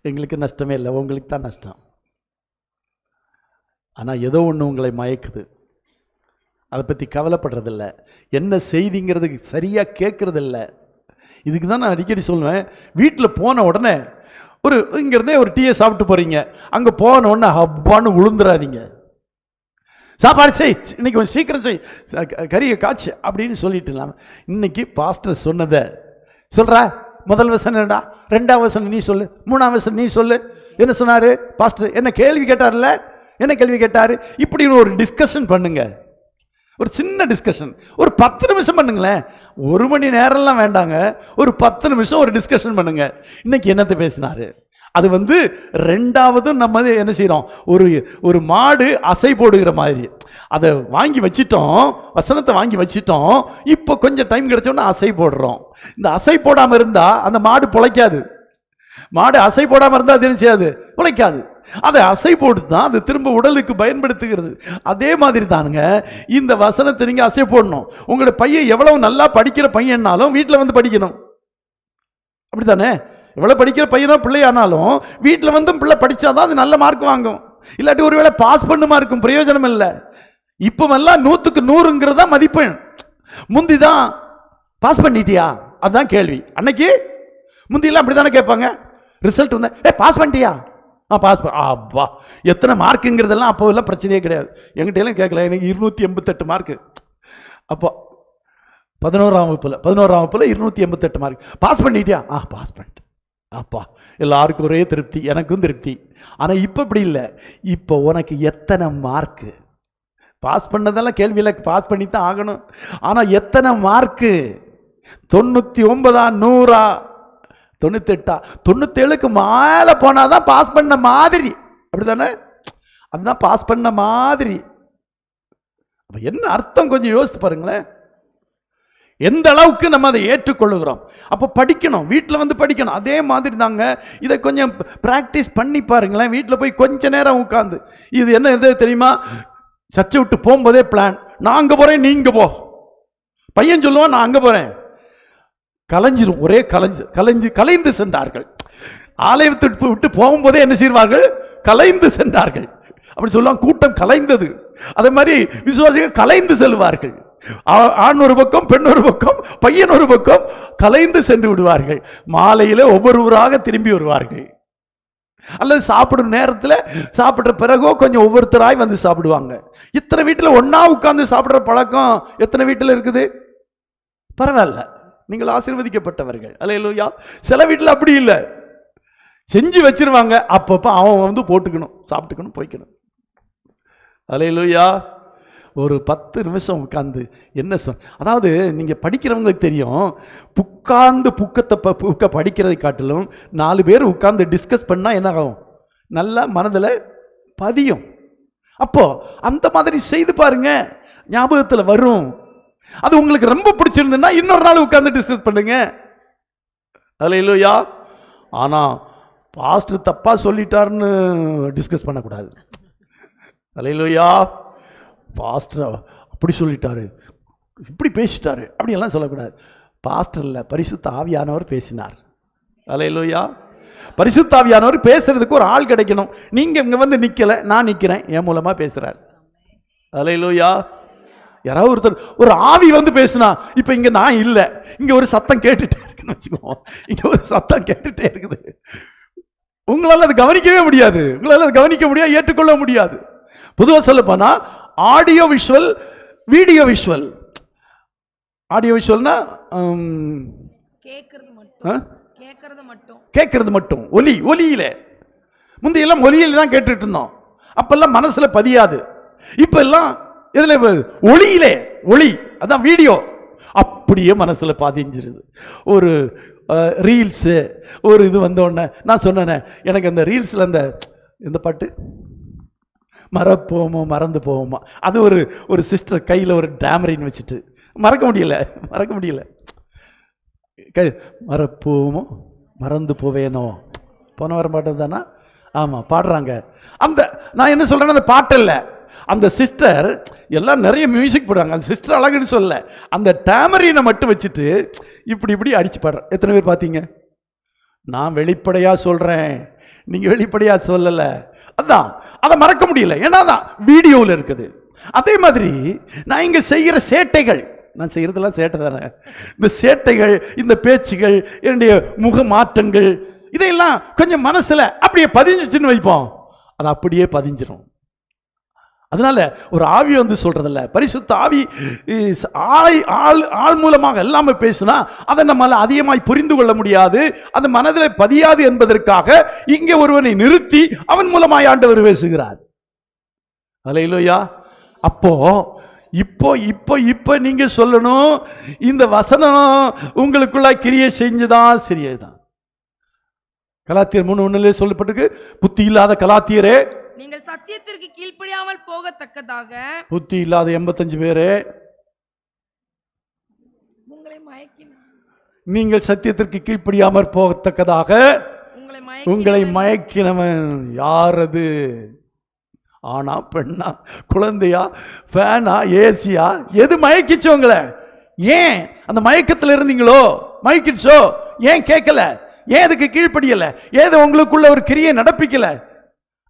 எங்களுக்கு நஷ்டமே இல்லை, உங்களுக்கு தான் நஷ்டம். ஆனால் ஏதோ ஒன்று உங்களை மயக்குது, அதை பற்றி கவலைப்படுறதில்ல, என்ன செய்திங்கிறது சரியாக கேட்கறதில்ல. இதுக்கு தான் நான் அடிக்கடி சொல்லுவேன், வீட்டில் போன உடனே இங்கிருந்தே ஒரு டீயை சாப்பிட்டு போறீங்க, அங்கே போன உடனே ஹப்பான்னு விழுந்துடாதீங்க. சாப்பாடு செய், இன்னைக்கு கொஞ்சம் சீக்கிரம் செய், கறியை காய்ச்சி அப்படின்னு சொல்லிட்டு இன்னைக்கு பாஸ்டர் சொன்னதை சொல்ற. முதல் வசனம் என்னடா, 2ஆம் வசனம் நீ சொல்லு, 3ஆம் வசனம் நீ சொல்லு. என்ன சொன்னாரு பாஸ்டர்? என்ன கேள்வி கேட்டார்ல, என்ன கேள்வி கேட்டாரு? இப்படி ஒரு டிஸ்கஷன் பண்ணுங்க, ஒரு சின்ன டிஸ்கஷன், ஒரு 10 நிமிஷம் பண்ணுங்களேன். 1 மணி நேரம்லாம் வேண்டாங்க, ஒரு 10 நிமிஷம் ஒரு டிஸ்கஷன் பண்ணுங்க. இன்னைக்கு என்னத்தை பேசினாரு? அது 2வது நம்ம என்ன செய்யறோம், ஒரு மாடு அசை போடுகிற மாதிரி அதை வாங்கி வச்சிட்டோம், வசனத்தை வாங்கி வச்சிட்டோம். இப்போ கொஞ்சம் டைம் கிடைச்சோன்னா அசை போடுறோம். இந்த அசை போடாம இருந்தா அந்த மாடு பிழைக்காது. மாடு அசை போடாம இருந்தா அது என்ன செய்யாது? பிழைக்காது. அதை அசை போட்டு தான் அது திரும்ப உடலுக்கு பயன்படுத்துகிறது. அதே மாதிரி தானுங்க இந்த வசனத்தை நீங்க அசை போடணும். உங்களுடைய பையன் எவ்வளவு நல்லா படிக்கிற பையன்னாலும் வீட்டில் வந்து படிக்கணும், அப்படித்தானே? எவ்வளவு படிக்கிற பையனோ பிள்ளையானாலும் வீட்டில் வந்து பிள்ளை படிச்சாதான் அது நல்ல மார்க் வாங்கும். இல்லாட்டி ஒருவேளை பாஸ் பண்ணுமா இருக்கும், பிரயோஜனம் இல்லை. இப்பெல்லாம் 100க்கு 100ங்கிறதா மதிப்பெண். முந்திதான் பாஸ் பண்ணிட்டியா, அதுதான் கேள்வி. அன்னைக்கு முந்தியெல்லாம் அப்படித்தானே கேட்பாங்க, ரிசல்ட் வந்து பாஸ் பண்ணிட்டியா? பாஸ் அப்பா எத்தனை மார்க்குங்கிறதெல்லாம் அப்போ எல்லாம் பிரச்சனையே கிடையாது. எங்கிட்ட எல்லாம் கேட்கல. எனக்கு 288 மார்க்கு. அப்போ 11ஆம் வகுப்புல 288 மார்க். பாஸ் பண்ணிட்டியா? பாஸ் பண்ணிட்டேன். அப்பா எல்லாருக்கும் ஒரே திருப்தி, எனக்கும் திருப்தி. ஆனா இப்ப இப்படி இல்லை. இப்போ உனக்கு எத்தனை மார்க்கு? பாஸ் பண்ணதெல்லாம் கேள்வியில பாஸ் பண்ணி தான் ஆகணும். ஆனா எத்தனை மார்க்கு? 99 100 98 97க்கு மேல போனாதான் பாஸ் பண்ண மாதிரி. அப்படித்தானே? அதுதான் பாஸ் பண்ண மாதிரி. என்ன அர்த்தம் கொஞ்சம் யோசித்து பாருங்களேன். எந்த அளவுக்கு நம்ம அதை ஏற்றுக்கொள்ளுகிறோம். அப்போ படிக்கணும், வீட்டில் வந்து படிக்கணும். அதே மாதிரி தாங்க இதை கொஞ்சம் பிராக்டிஸ் பண்ணி பாருங்களேன். வீட்டில் போய் கொஞ்ச நேரம் உட்காந்து, இது என்ன எது தெரியுமா, சர்ச்சை விட்டு போகும்போதே பிளான், நான் அங்கே போகிறேன் நீங்க போ. பையன் சொல்லுவான் நான் அங்கே போகிறேன். கலைஞ்சிரும், ஒரே கலைந்து சென்றார்கள். ஆலயத்தை விட்டு போகும்போதே என்ன செய்வார்கள்? கலைந்து சென்றார்கள். அப்படி சொல்லுவாங்க, கூட்டம் கலைந்தது. அதே மாதிரி விசுவாசிகள் கலைந்து செல்வார்கள். ஆண் ஒரு பக்கம், பெண் ஒரு பக்கம், பையன் ஒரு பக்கம், கலைந்து சென்று விடுவார்கள். மாலையில ஒவ்வொருவராக திரும்பி வருவார்கள். அல்லது சாப்பிடும் நேரத்தில் சாப்பிட்ற பிறகோ கொஞ்சம் ஒவ்வொருத்தராய் வந்து சாப்பிடுவாங்க. இத்தனை வீட்டில் ஒன்னா உட்கார்ந்து சாப்பிட்ற பழக்கம் எத்தனை வீட்டில் இருக்குது? பரவாயில்ல, நீங்கள் ஆசீர்வதிக்கப்பட்டவர்கள். அல்லேலூயா. சில வீட்டில் அப்படி இல்லை, செஞ்சு வச்சிருவாங்க, அப்பப்போ அவன் வந்து போட்டுக்கணும், சாப்பிட்டுக்கணும், போய்க்கணும். அல்லேலூயா. ஒரு 10 நிமிஷம் உட்கார்ந்து என்ன அதாவது நீங்கள் படிக்கிறவங்களுக்கு தெரியும், உட்கார்ந்து புக்கை படிக்கிறதை காட்டிலும் 4 பேர் உட்கார்ந்து டிஸ்கஸ் பண்ணால் என்ன ஆகும்? நல்லா மனதில் பதியும். அப்போ அந்த மாதிரி செய்து பாருங்க, ஞாபகத்தில் வரும். அது உங்களுக்கு ரொம்ப பிடிச்சிருந்ததுன்னா இன்னொரு நாள் உட்கார்ந்து டிஸ்கஸ் பண்ணுங்க. அல்லேலூயா. ஆனால் பாஸ்டர் தப்பா சொல்லிட்டாருன்னு டிஸ்கஸ் பண்ணக்கூடாது. அல்லேலூயா. பாஸ்டர் அப்படி சொல்லிட்டாரு, இப்படி பேசிட்டாரு, அப்படியெல்லாம் சொல்லக்கூடாது. பாஸ்டர் இல்லை, பரிசுத்த ஆவியானவர் பேசினார். அல்லேலூயா. பரிசுத்த ஆவியானவர் பேசுறதுக்கு ஒரு ஆள் கிடைக்கணும். நீங்க இங்க வந்து நிக்கல, நான் நிக்கிறேன், என் மூலமா பேசுறார். அல்லேலூயா. யாராவது ஒருத்தர் ஒரு ஆவி வந்து பேசுனா, இப்ப இங்க நான் இல்லை, இங்க ஒரு சத்தம் கேட்டுட்டே இருக்குன்னு வச்சுக்கோ, இங்க ஒரு சத்தம் கேட்டுட்டே இருக்குது. உங்களால் அது கவனிக்கவே முடியாது, உங்களால் அது கவனிக்க முடியாது, ஏற்றுக்கொள்ள முடியாது. பொதுவாக சொல்ல போனா audio visual, video visual. Audio விஷுவல்னா கேட்கறது மட்டும், ஒலியில. முந்தையெல்லாம் ஒலியில தான் கேட்டுட்டு இருந்தோம், அப்பெல்லாம் மனசுல பதியாது. இப்ப எல்லாம் எதுல? ஒளியிலே, ஒளி, அதான் வீடியோ, அப்படியே மனசுல பதிஞ்சிருது. ஒரு ரீல்ஸ் ஒரு இது வந்த உடனே நான் சொன்னேன், எனக்கு அந்த ரீல்ஸ்ல அந்த இந்த பாட்டு மறப்போமோ மறந்து போவோமா, அது ஒரு சிஸ்டர் கையில் ஒரு டேமரின் வச்சுட்டு மறக்க முடியல. மறப்போமோ மறந்து போவேனோ, போன வாரம் பாட்டு தானா? ஆமாம், பாடுறாங்க. அந்த நான் என்ன சொல்கிறேன்னா, அந்த பாட்டு இல்லை, அந்த சிஸ்டர் எல்லாம் நிறைய மியூசிக் போடுறாங்க. அந்த சிஸ்டர் அழகுன்னு சொல்ல, அந்த டேமரினை மட்டும் வச்சுட்டு இப்படி அடிச்சு பாடுறேன். எத்தனை பேர் பார்த்தீங்க? நான் வெளிப்படையாக சொல்கிறேன், நீங்கள் வெளிப்படையாக சொல்லலை. அதான் அதை மறக்க முடியல, ஏன்னா தான் வீடியோவில் இருக்குது. அதே மாதிரி நான் இங்கே செய்கிற சேட்டைகள், நான் செய்கிறதெல்லாம் சேட்டை தானே, இந்த சேட்டைகள், இந்த பேச்சுகள், என்னுடைய முக மாற்றங்கள், இதையெல்லாம் கொஞ்சம் மனசில் அப்படியே பதிஞ்சிச்சுன்னு வைப்போம், அது அப்படியே பதிஞ்சிடும். அதனால ஒரு ஆவி வந்து சொல்றதில்ல, பரிசுத்த ஆவி ஆள் மூலமாக எல்லாமே பேசினா அதை நம்மால் அதிகமாய் புரிந்து கொள்ள முடியாது, அது மனதில் பதியாது என்பதற்காக இங்கே ஒருவனை நிறுத்தி அவன் மூலமாய் ஆண்டவர் பேசுகிறார். அல்லேலூயா. அப்போ இப்போ நீங்க சொல்லணும், இந்த வசனம் உங்களுக்குள்ள கிரியை செஞ்சுதான் சரியதான். கலாத்தியர் 3:1 சொல்லப்பட்டிருக்கு, புத்தி இல்லாத கலாத்தியரே, நீங்கள் சத்தியத்திற்கு கீழ்ப்படியாமல் போகத்தக்கதாக, புத்தி இல்லாத 85 பேரே, நீங்கள் சத்தியத்திற்கு கீழ்ப்படியாமல் போகத்தக்கதாக உங்களை மயக்கினவன் யார்? அது ஆனா பெண்ணா குழந்தையா ஃபேனா ஏசியா? எது மயக்கிச்சு உங்களை? ஏன் அந்த மயக்கத்தில் இருந்தீங்களோ? மயக்கிச்சோ? ஏன் கேட்கல? ஏன் அதுக்கு கீழ்ப்படியல? ஏது உங்களுக்குள்ள ஒரு கிரியை நடப்பிக்கல?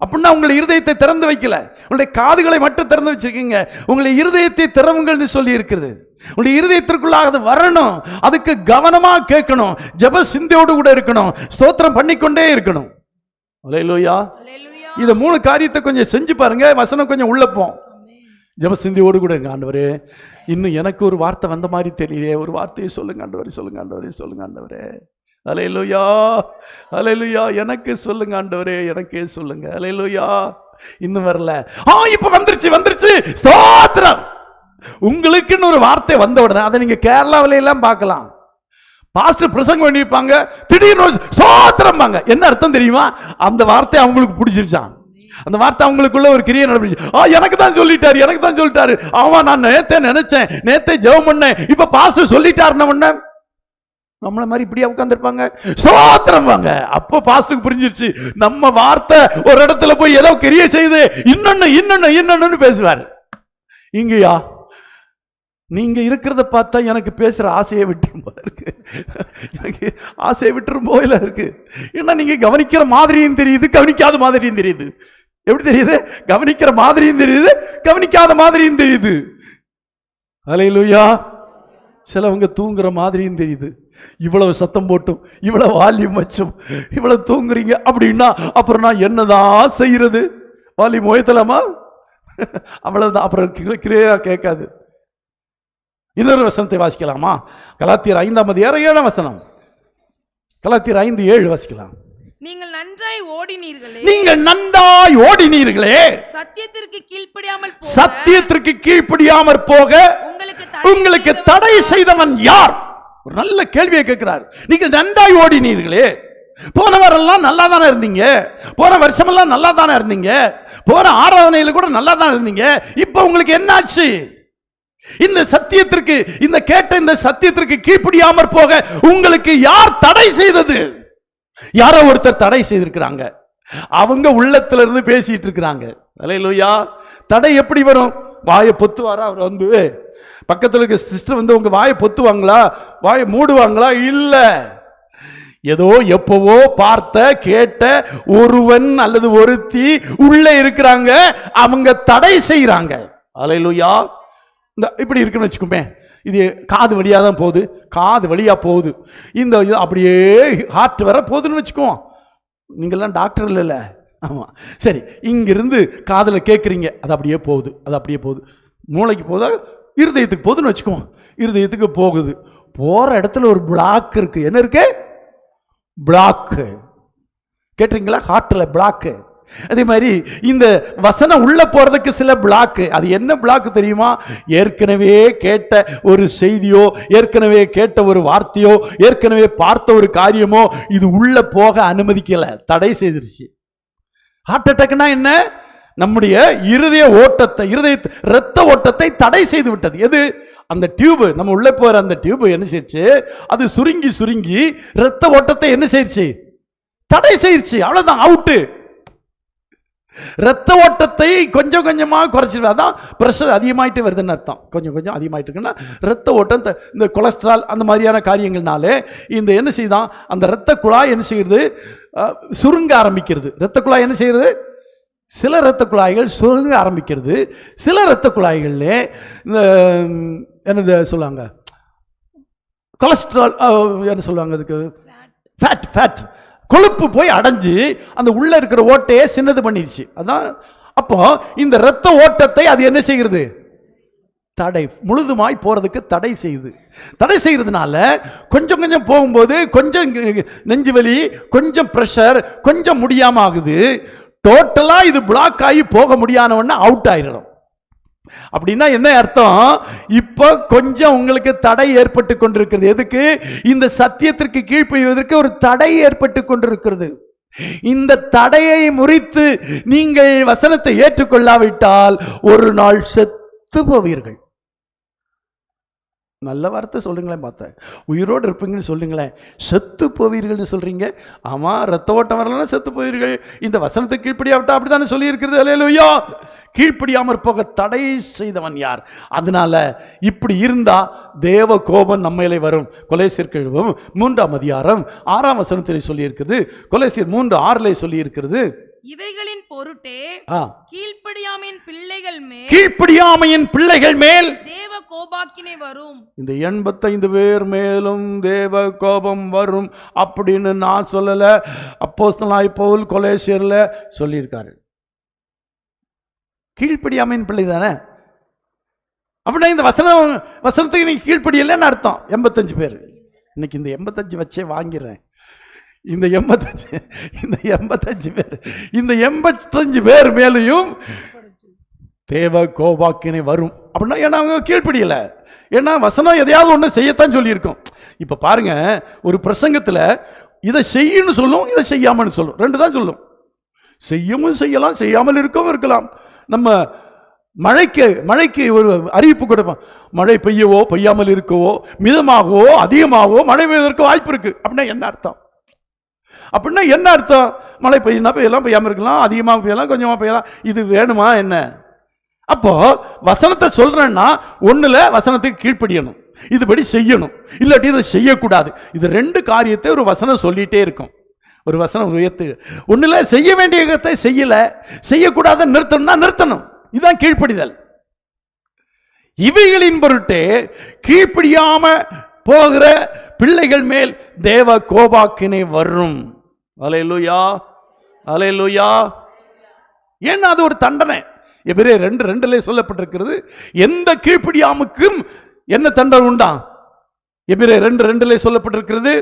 அப்படின்னா உங்களை இருதயத்தை திறந்து வைக்கல, உங்களுடைய காதுகளை மட்டும் திறந்து வச்சிருக்கீங்க. உங்களை இருதயத்தை திறவுங்கள்னு சொல்லி இருக்கிறது. உங்களுடைய இருதயத்திற்குள்ளாக அது வரணும். அதுக்கு கவனமா கேட்கணும். ஜெப சிந்தையோடு கூட இருக்கணும். ஸ்தோத்திரம் பண்ணிக்கொண்டே இருக்கணும். அல்லேலூயா. இத 3 காரியத்தை கொஞ்சம் செஞ்சு பாருங்க. வசனம் கொஞ்சம் உள்ள போம். ஜெப சிந்தையோடு கூட இருங்க. ஆண்டவரே, இன்னும் எனக்கு ஒரு வார்த்தை வந்த மாதிரி தெரியலையே, ஒரு வார்த்தையை சொல்லுங்க ஆண்டவரே, சொல்லுங்க ஆண்டவரே, சொல்லுங்க ஆண்டவரே. அல்லேலூயா, அல்லேலூயா. எனக்கு சொல்லுங்க ஆண்டவரே, எனக்கே சொல்லுங்க. அல்லேலூயா. இன்னும் வரல. இப்ப வந்துருச்சு. ஸ்தோத்திரம். உங்களுக்குன்னு ஒரு வார்த்தை வந்த உடனே அதை நீங்க கேரளாவில எல்லாம் பார்க்கலாம். பாஸ்டர் பிரசங்கம் பண்ணிருப்பாங்க, திடீர்னு ஸ்தோத்திரம்பாங்க. என்ன அர்த்தம் தெரியுமா? அந்த வார்த்தை அவங்களுக்கு பிடிச்சிருச்சான். அந்த வார்த்தை அவங்களுக்குள்ள ஒரு கிரியை நடந்துச்சு. எனக்கு தான் சொல்லிட்டாரு. ஆமா, நான் நேத்தே நினைச்சேன், நேத்தே ஜெபம் பண்ணேன், இப்ப பாஸ்டர் சொல்லிட்டாருன்னு நம்மள மாதிரி இப்படியா உட்கார்ந்துருப்பாங்க, ஸ்தோத்திரம்பாங்க. அப்போ பாஸ்டருக்கு புரிஞ்சிருச்சு, நம்ம வார்த்தை ஒரு இடத்துல போய் ஏதோ கிரியை செய்து இன்னொன்னு பேசுவார். இங்கயா நீங்க இருக்கிறத பார்த்தா எனக்கு பேசுற ஆசையை விட்டுரும் போல இருக்கு. எனக்கு ஆசையை விட்டுரும் போல இருக்கு. ஏன்னா நீங்க கவனிக்கிற மாதிரியும் தெரியுது, கவனிக்காத மாதிரியும் தெரியுது. எப்படி தெரியுது? கவனிக்கிற மாதிரியும் தெரியுது, கவனிக்காத மாதிரியும் தெரியுது. அல்லேலூயா. சிலவங்க தூங்குற மாதிரியும் தெரியுது. இவ்வளவு சத்தம் போட்டும், இவ்வளவு வால்யூம் வச்சும் இவ்வளவு தூங்குறீங்க அப்படின்னா அப்புறம் நான் என்னதான் செய்யறது? வால்யூம் உயர்த்தலாமா? அவ்வளவுதான். அப்புறம் கிளியரா கேட்காது. இன்னொரு வசனத்தை வாசிக்கலாமா? கலாத்தியர் 5ஆம் அதிகாரம் 7ஆம் வசனம். கலாத்தியர் 5:7 வாசிக்கலாம். நீங்கள் நன்றாய் ஓடினீர்களே, சத்தியத்திற்கு கீழ்ப்படியாமல் போக உங்களுக்கு தடை செய்தவன் யார்? ஒரு நல்ல கேள்வியை கேட்கிறார். நீங்கள் நன்றாய் ஓடினீர்களே, போன வாரெல்லாம் நல்லா தானே இருந்தீங்க, போன வருஷமெல்லாம் நல்லா தானே இருந்தீங்க, போன ஆராதனையில கூட நல்லா தானே இருந்தீங்க, இப்ப உங்களுக்கு என்னாச்சு? இந்த சத்தியத்திற்கு, இந்த கேட்ட இந்த சத்தியத்திற்கு கீழ்ப்படியாமற் போக உங்களுக்கு யார் தடை செய்தது? யாரோ ஒருத்தர் தடை செய்திருக்கிறாங்க. அவங்க உள்ளத்துல இருந்து பேசிட்டு இருக்கிறாங்க. அல்லேலூயா. தடை எப்படி வரும்? வாயை பொத்துவாரா? அவர் வந்து பக்கத்துல இருக்க சிஸ்டர் வந்து உங்க வாயை பொத்துவாங்களா, வாயை மூடுவாங்களா? இல்ல. ஏதோ எப்பவோ பார்த்த கேட்ட ஒருவன் அல்லது ஒருத்தி உள்ள இருக்கிறாங்க, அவங்க தடை செய்யறாங்க. அல்லேலூயா. இந்த இப்படி இருக்குன்னு வச்சுக்கோமே, இது காது வழியா தான் போகுது, காது வழியா போகுது, இந்த அப்படியே ஹார்ட் வர போகுதுன்னு வச்சுக்குவோம். நீங்கள்லாம் டாக்டர் இல்லைல்ல? ஆமாம், சரி. இங்கிருந்து காதில் கேட்குறீங்க, அது அப்படியே போகுது, மூளைக்கு போகுதா, இருதயத்துக்கு போகுதுன்னு வச்சுக்குவோம். இருதயத்துக்கு போகுது, போகிற இடத்துல ஒரு பிளாக் இருக்கு. என்ன இருக்கு? பிளாக்கு. கேட்டுறீங்களா? ஹார்ட்டில் பிளாக்கு. அதே மாதிரி இந்த வசனம் உள்ள போறதுக்கு சில பிளாக். அது என்ன பிளாக் தெரியுமா? ஏற்கனவே கேட்ட ஒரு செய்தியோ, ஏற்கனவே கேட்ட ஒரு வார்த்தையோ, ஏற்கனவே பார்த்த ஒரு காரியமோ இது உள்ள போக அனுமதிக்கல, தடை செய்திருச்சு. ஹார்ட் அட்டாக்னா என்ன? நம்முடைய இருதய ஓட்டத்தை, இரத்த ஓட்டத்தை தடை செய்து விட்டது. எது? அந்த டியூப், நம்ம உள்ள போற அந்த டியூப் என்ன செய்யுச்சு? அது சுருங்கி இரத்த ஓட்டத்தை என்ன செய்யுச்சு? தடை செய்யுச்சு. அவ்வளவுதான், அவுட்டு. ரத்த ஓட்டத்தை கொஞ்சம் கொஞ்சமா குறைச்சிருவா. அதான் பிரஷர் அதிகமாயிட்டு வருதுன்னு அர்த்தம். கொஞ்சம் அதிகமாயிட்டு இருக்குன்னா ரத்த ஓட்டம், இந்த கொலஸ்ட்ரால் அந்த மாதிரியான காரியங்கள்னாலே இந்த என்ன செய்யுதான், அந்த ரத்த குழாய் என்ன செய்யுது? சுருங்க ஆரம்பிக்கிறது. ரத்த குழாய் என்ன செய்யுது? சில இரத்த குழாய்கள் சுருங்க ஆரம்பிக்கிறது. சில இரத்த குழாய்கள்ல இந்த என்னது சொல்லுவாங்க, கொலஸ்ட்ரால் என்ன சொல்லுவாங்க, அதுக்கு ஃபேட் கொழுப்பு போய் அடைஞ்சு அந்த உள்ள இருக்கிற ஓட்டையை சின்னது பண்ணிடுச்சு. அதான் அப்போ இந்த இரத்த ஓட்டத்தை அது என்ன செய்கிறது? தடை, முழுதுமாய் போறதுக்கு தடை செய்யுது. தடை செய்யறதுனால கொஞ்சம் போகும்போது கொஞ்சம் நெஞ்சு வலி, கொஞ்சம் பிரஷர், கொஞ்சம் முடியாம ஆகுது. டோட்டலா இது பிளாக் ஆகி போக முடியாதவன அவுட் ஆயிடும். அப்படின்னா என்ன அர்த்தம்? இப்ப கொஞ்சம் உங்களுக்கு தடை ஏற்பட்டு கொண்டிருக்கிறது. எதுக்கு? இந்த சத்தியத்திற்கு கீழ்ப்படிவதற்கு ஒரு தடை ஏற்பட்டு கொண்டிருக்கிறது. இந்த தடையை முறித்து நீங்கள் வசனத்தை ஏற்றுக்கொள்ளாவிட்டால் ஒரு நாள் செத்து போவீர்கள். நல்ல வார்த்தை சொல்றீங்களேன், பார்த்தேன். உயிரோடு இருப்பீங்கன்னு சொல்றீங்களேன், செத்து போவீர்கள் சொல்றீங்க. ஆமா, ரத்த ஓட்டம் வரலன்னா செத்து போவீர்கள். இந்த வசனத்தை கீழ்ப்படியாவிட்டா அப்படித்தானே சொல்லி இருக்கிறது. அல்லேலூயா. கீழ்ப்படியாமற் போக தடை செய்தவன் யார்? அதனால இப்படி இருந்தா தேவ கோபம் நம்மையிலே வரும். கொலேசியர் 3ஆம் அதிகாரம் 6ஆம் வசனத்தில் சொல்லி இருக்கிறது. கொலேசியர் 3:6 சொல்லி இருக்கிறது. இவைகளின் பொருட்டே கீழ்ப்படியாமையின் பிள்ளைகள் மேல் தேவ கோபாக்கினை வரும். இந்த 85 பேர் மேலும் தேவ கோபம் வரும் அப்படின்னு நான் சொல்லல, அப்போஸ்தலனாகிய பவுல் கொலோசியர்ல சொல்லியிருக்காரு. கீழ்ப்படியாமையின் பிள்ளை தானே அப்படின்னா இந்த வசனத்துக்கு நீங்க கீழ்ப்படியலன்னு அர்த்தம். 85 பேர் இன்னைக்கு இந்த 85 வச்சே வாங்கிறேன். இந்த 85 பேர் மேலையும் தேவ கோபாக்கினை வரும் அப்படின்னா, ஏன்னா அவங்க கீழ்ப்படியல. ஏன்னா வசனம் எதையாவது ஒன்று செய்யத்தான் சொல்லியிருக்கோம். இப்ப பாருங்க, ஒரு பிரசங்கத்துல இதை செய்யணும்னு சொல்லும், இதை செய்யாமன்னு சொல்லும், ரெண்டு தான் சொல்லும். செய்யவும் செய்யலாம், செய்யாமல் இருக்கவும் இருக்கலாம். நம்ம மழைக்கு ஒரு அறிவிப்பு கொடுப்போம், மழை பெய்யவோ பெய்யாமல் இருக்கவோ, மிதமாகவோ அதிகமாகவோ மழை பெய்வதற்கு வாய்ப்பு இருக்கு அப்படின்னா என்ன அர்த்தம்? அப்படின்னா என்ன அர்த்தம்? மழை பெய்யினா பெய்யலாம், பெய்யாமல் இருக்கலாம், அதிகமாக பெய்யலாம், கொஞ்சமாக பெய்யலாம். இது வேணுமா என்ன? அப்போ வசனத்தை சொல்றேன்னா ஒண்ணுல வசனத்துக்கு கீழ்ப்படியணும், இதுபடி செய்யணும், இல்லாட்டி இதை செய்யக்கூடாது. இது ரெண்டு காரியத்தை ஒரு வசனம் சொல்லிட்டே இருக்கும். ஒரு வசனம் உயர்த்து, ஒண்ணுல செய்ய வேண்டியதை செய்யல, செய்யக்கூடாத நிறுத்தணும்னா நிறுத்தணும். இதுதான் கீழ்ப்படிதல். இவைகளின் பொருட்டே கீழ்ப்படியாம போகிற பிள்ளைகள் மேல் தேவ கோபாக்கினை வரும். அல்லேலூயா, அல்லேலூயா. ஏன்னா அது ஒரு தண்டனை. எபிரேயர் 2:2 சொல்லப்பட்டிருக்கிறது, எந்த கீழ்ப்படியாமுக்கும் என்ன தண்டனை உண்டா? எபிரேயர் 2:2 சொல்லப்பட்டிருக்கிறது.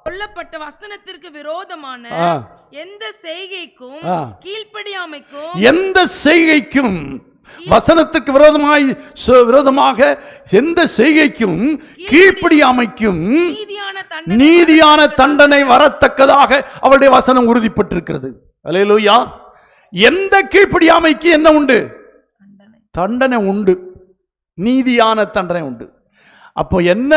சொல்லப்பட்ட வசனத்திற்கு விரோதமான எந்த செய்கைக்கும் கீழ்ப்படியாமைக்கும், எந்த செய்கைக்கும் வசனத்துக்கு விரோதமாக எந்த செய்கைக்கும் கீழ்ப்படியாமைக்கும் நீதியான தண்டனை வரத்தக்கதாக அவருடைய வசனம் உறுதிப்பட்டிருக்கிறது. அல்லேலூயா. எந்த கீழ்ப்படியாமைக்கு என்ன உண்டு? தண்டனை உண்டு, நீதியான தண்டனை உண்டு. அப்போ என்ன?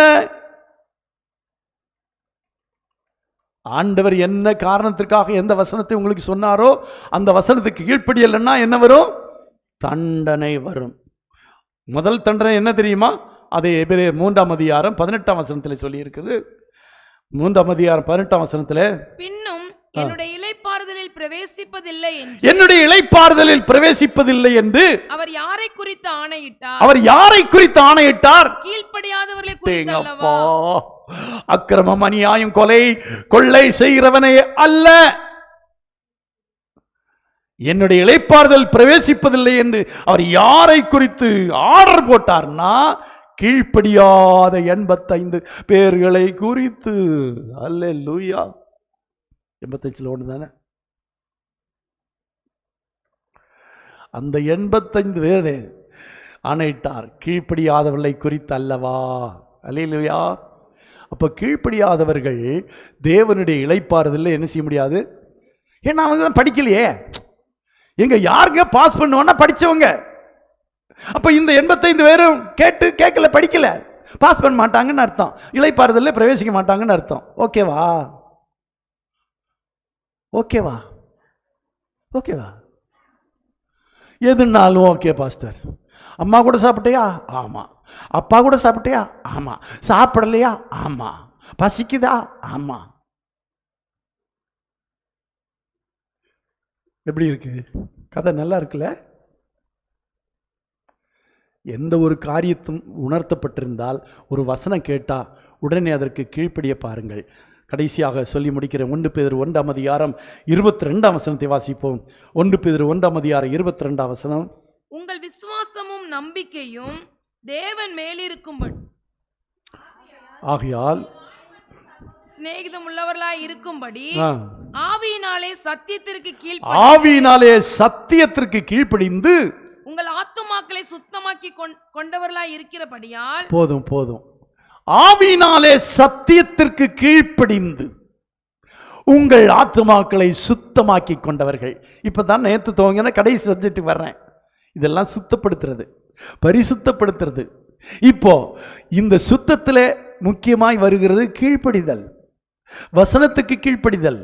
ஆண்டவர் என்ன காரணத்திற்காக எந்த வசனத்தை உங்களுக்கு சொன்னாரோ அந்த வசனத்துக்கு கீழ்ப்படியலைன்னா என்ன வரும்? தண்டனை வரும். முதல் தண்டனை என்ன தெரியுமா? அதை எபிரேயர் 3:18 சொல்லி இருக்குது. 3:18 பின்னும் என்னுடைய இளைப்பாறுதலில் பிரவேசிப்பதில்லை என்று அவர் யாரை குறித்து ஆணையிட்டார்? கீழ்ப்படியாதவர்களை குறித்து அல்லவா? அக்கிரமம், அநியாயம், கொள்ளை செய்கிறவனே அல்ல. என்னுடைய இளைப்பாறுதல் பிரவேசிப்பதில்லை என்று அவர் யாரை குறித்து ஆர்டர் போட்டார்னா, கீழ்ப்படியாத 85 பேர்களை குறித்து. அல்லேலூயா. 85 ஒன்று தானே? அந்த 85 பேரை ஆணையிட்டார், கீழ்ப்படியாதவர்களை குறித்து அல்லவா? அல்லேலூயா. அப்ப கீழ்ப்படியாதவர்கள் தேவனுடைய இளைப்பாறுதல் என்ன செய்ய முடியாது? ஏன்னா அவங்க தான் படிக்கலையே. எங்க யாருங்க பாஸ் பண்ணுவான்னா படிச்சவங்க. அப்ப இந்த 85 பேரும் கேட்கல, படிக்கல, பாஸ் பண்ண மாட்டாங்கன்னு அர்த்தம். இளைப்பாறுதல்ல பிரவேசிக்க மாட்டாங்கன்னு அர்த்தம். ஓகேவா? ஓகேவா? ஓகேவா? எதுனாலும் ஓகே பாஸ்டர். அம்மா கூட சாப்பிட்டியா? ஆமா. அப்பா கூட சாப்பிட்டியா? ஆமா. சாப்பிடலையா? ஆமா. பசிக்குதா? ஆமா. எப்படி இருக்கு கதை? நல்லா இருக்குல்ல? எந்த ஒரு காரியத்தும் உணர்த்தப்பட்டிருந்தால், ஒரு வசனம் கேட்டா உடனே அதற்கு கீழ்ப்படிய பாருங்கள். கடைசியாக சொல்லி முடிக்கிற 1 பேதுரு 1:22 வாசிப்போம். 1 பேதுரு 1:22 உங்கள் விசுவாசமும் நம்பிக்கையும் தேவன் மேலிருக்கும்படி ஆகையால் சிநேகிதம் உள்ளவர்களாய் இருக்கும்படி ஆவியினாலே சத்தியத்திற்கு கீழ்ப்படிந்து உங்கள் ஆத்துமாக்களை சுத்தமாக்கி கொண்டவர்களாய் இருக்கிறபடியால். போதும். ஆவியினாலே சத்தியத்திற்கு கீழ்ப்படிந்து உங்கள் ஆத்துமாக்களை சுத்தமாக்கி கொண்டவர்கள். இப்பதான் நேற்று துவங்கின கடைசி சப்ஜெக்ட் வர்றேன். இதெல்லாம் சுத்தப்படுத்துறது, பரிசுத்தப்படுத்துறது. இப்போ இந்த சுத்தத்தில் முக்கியமாய் வருகிறது கீழ்ப்படிதல், வசனத்துக்கு கீழ்ப்படிதல்.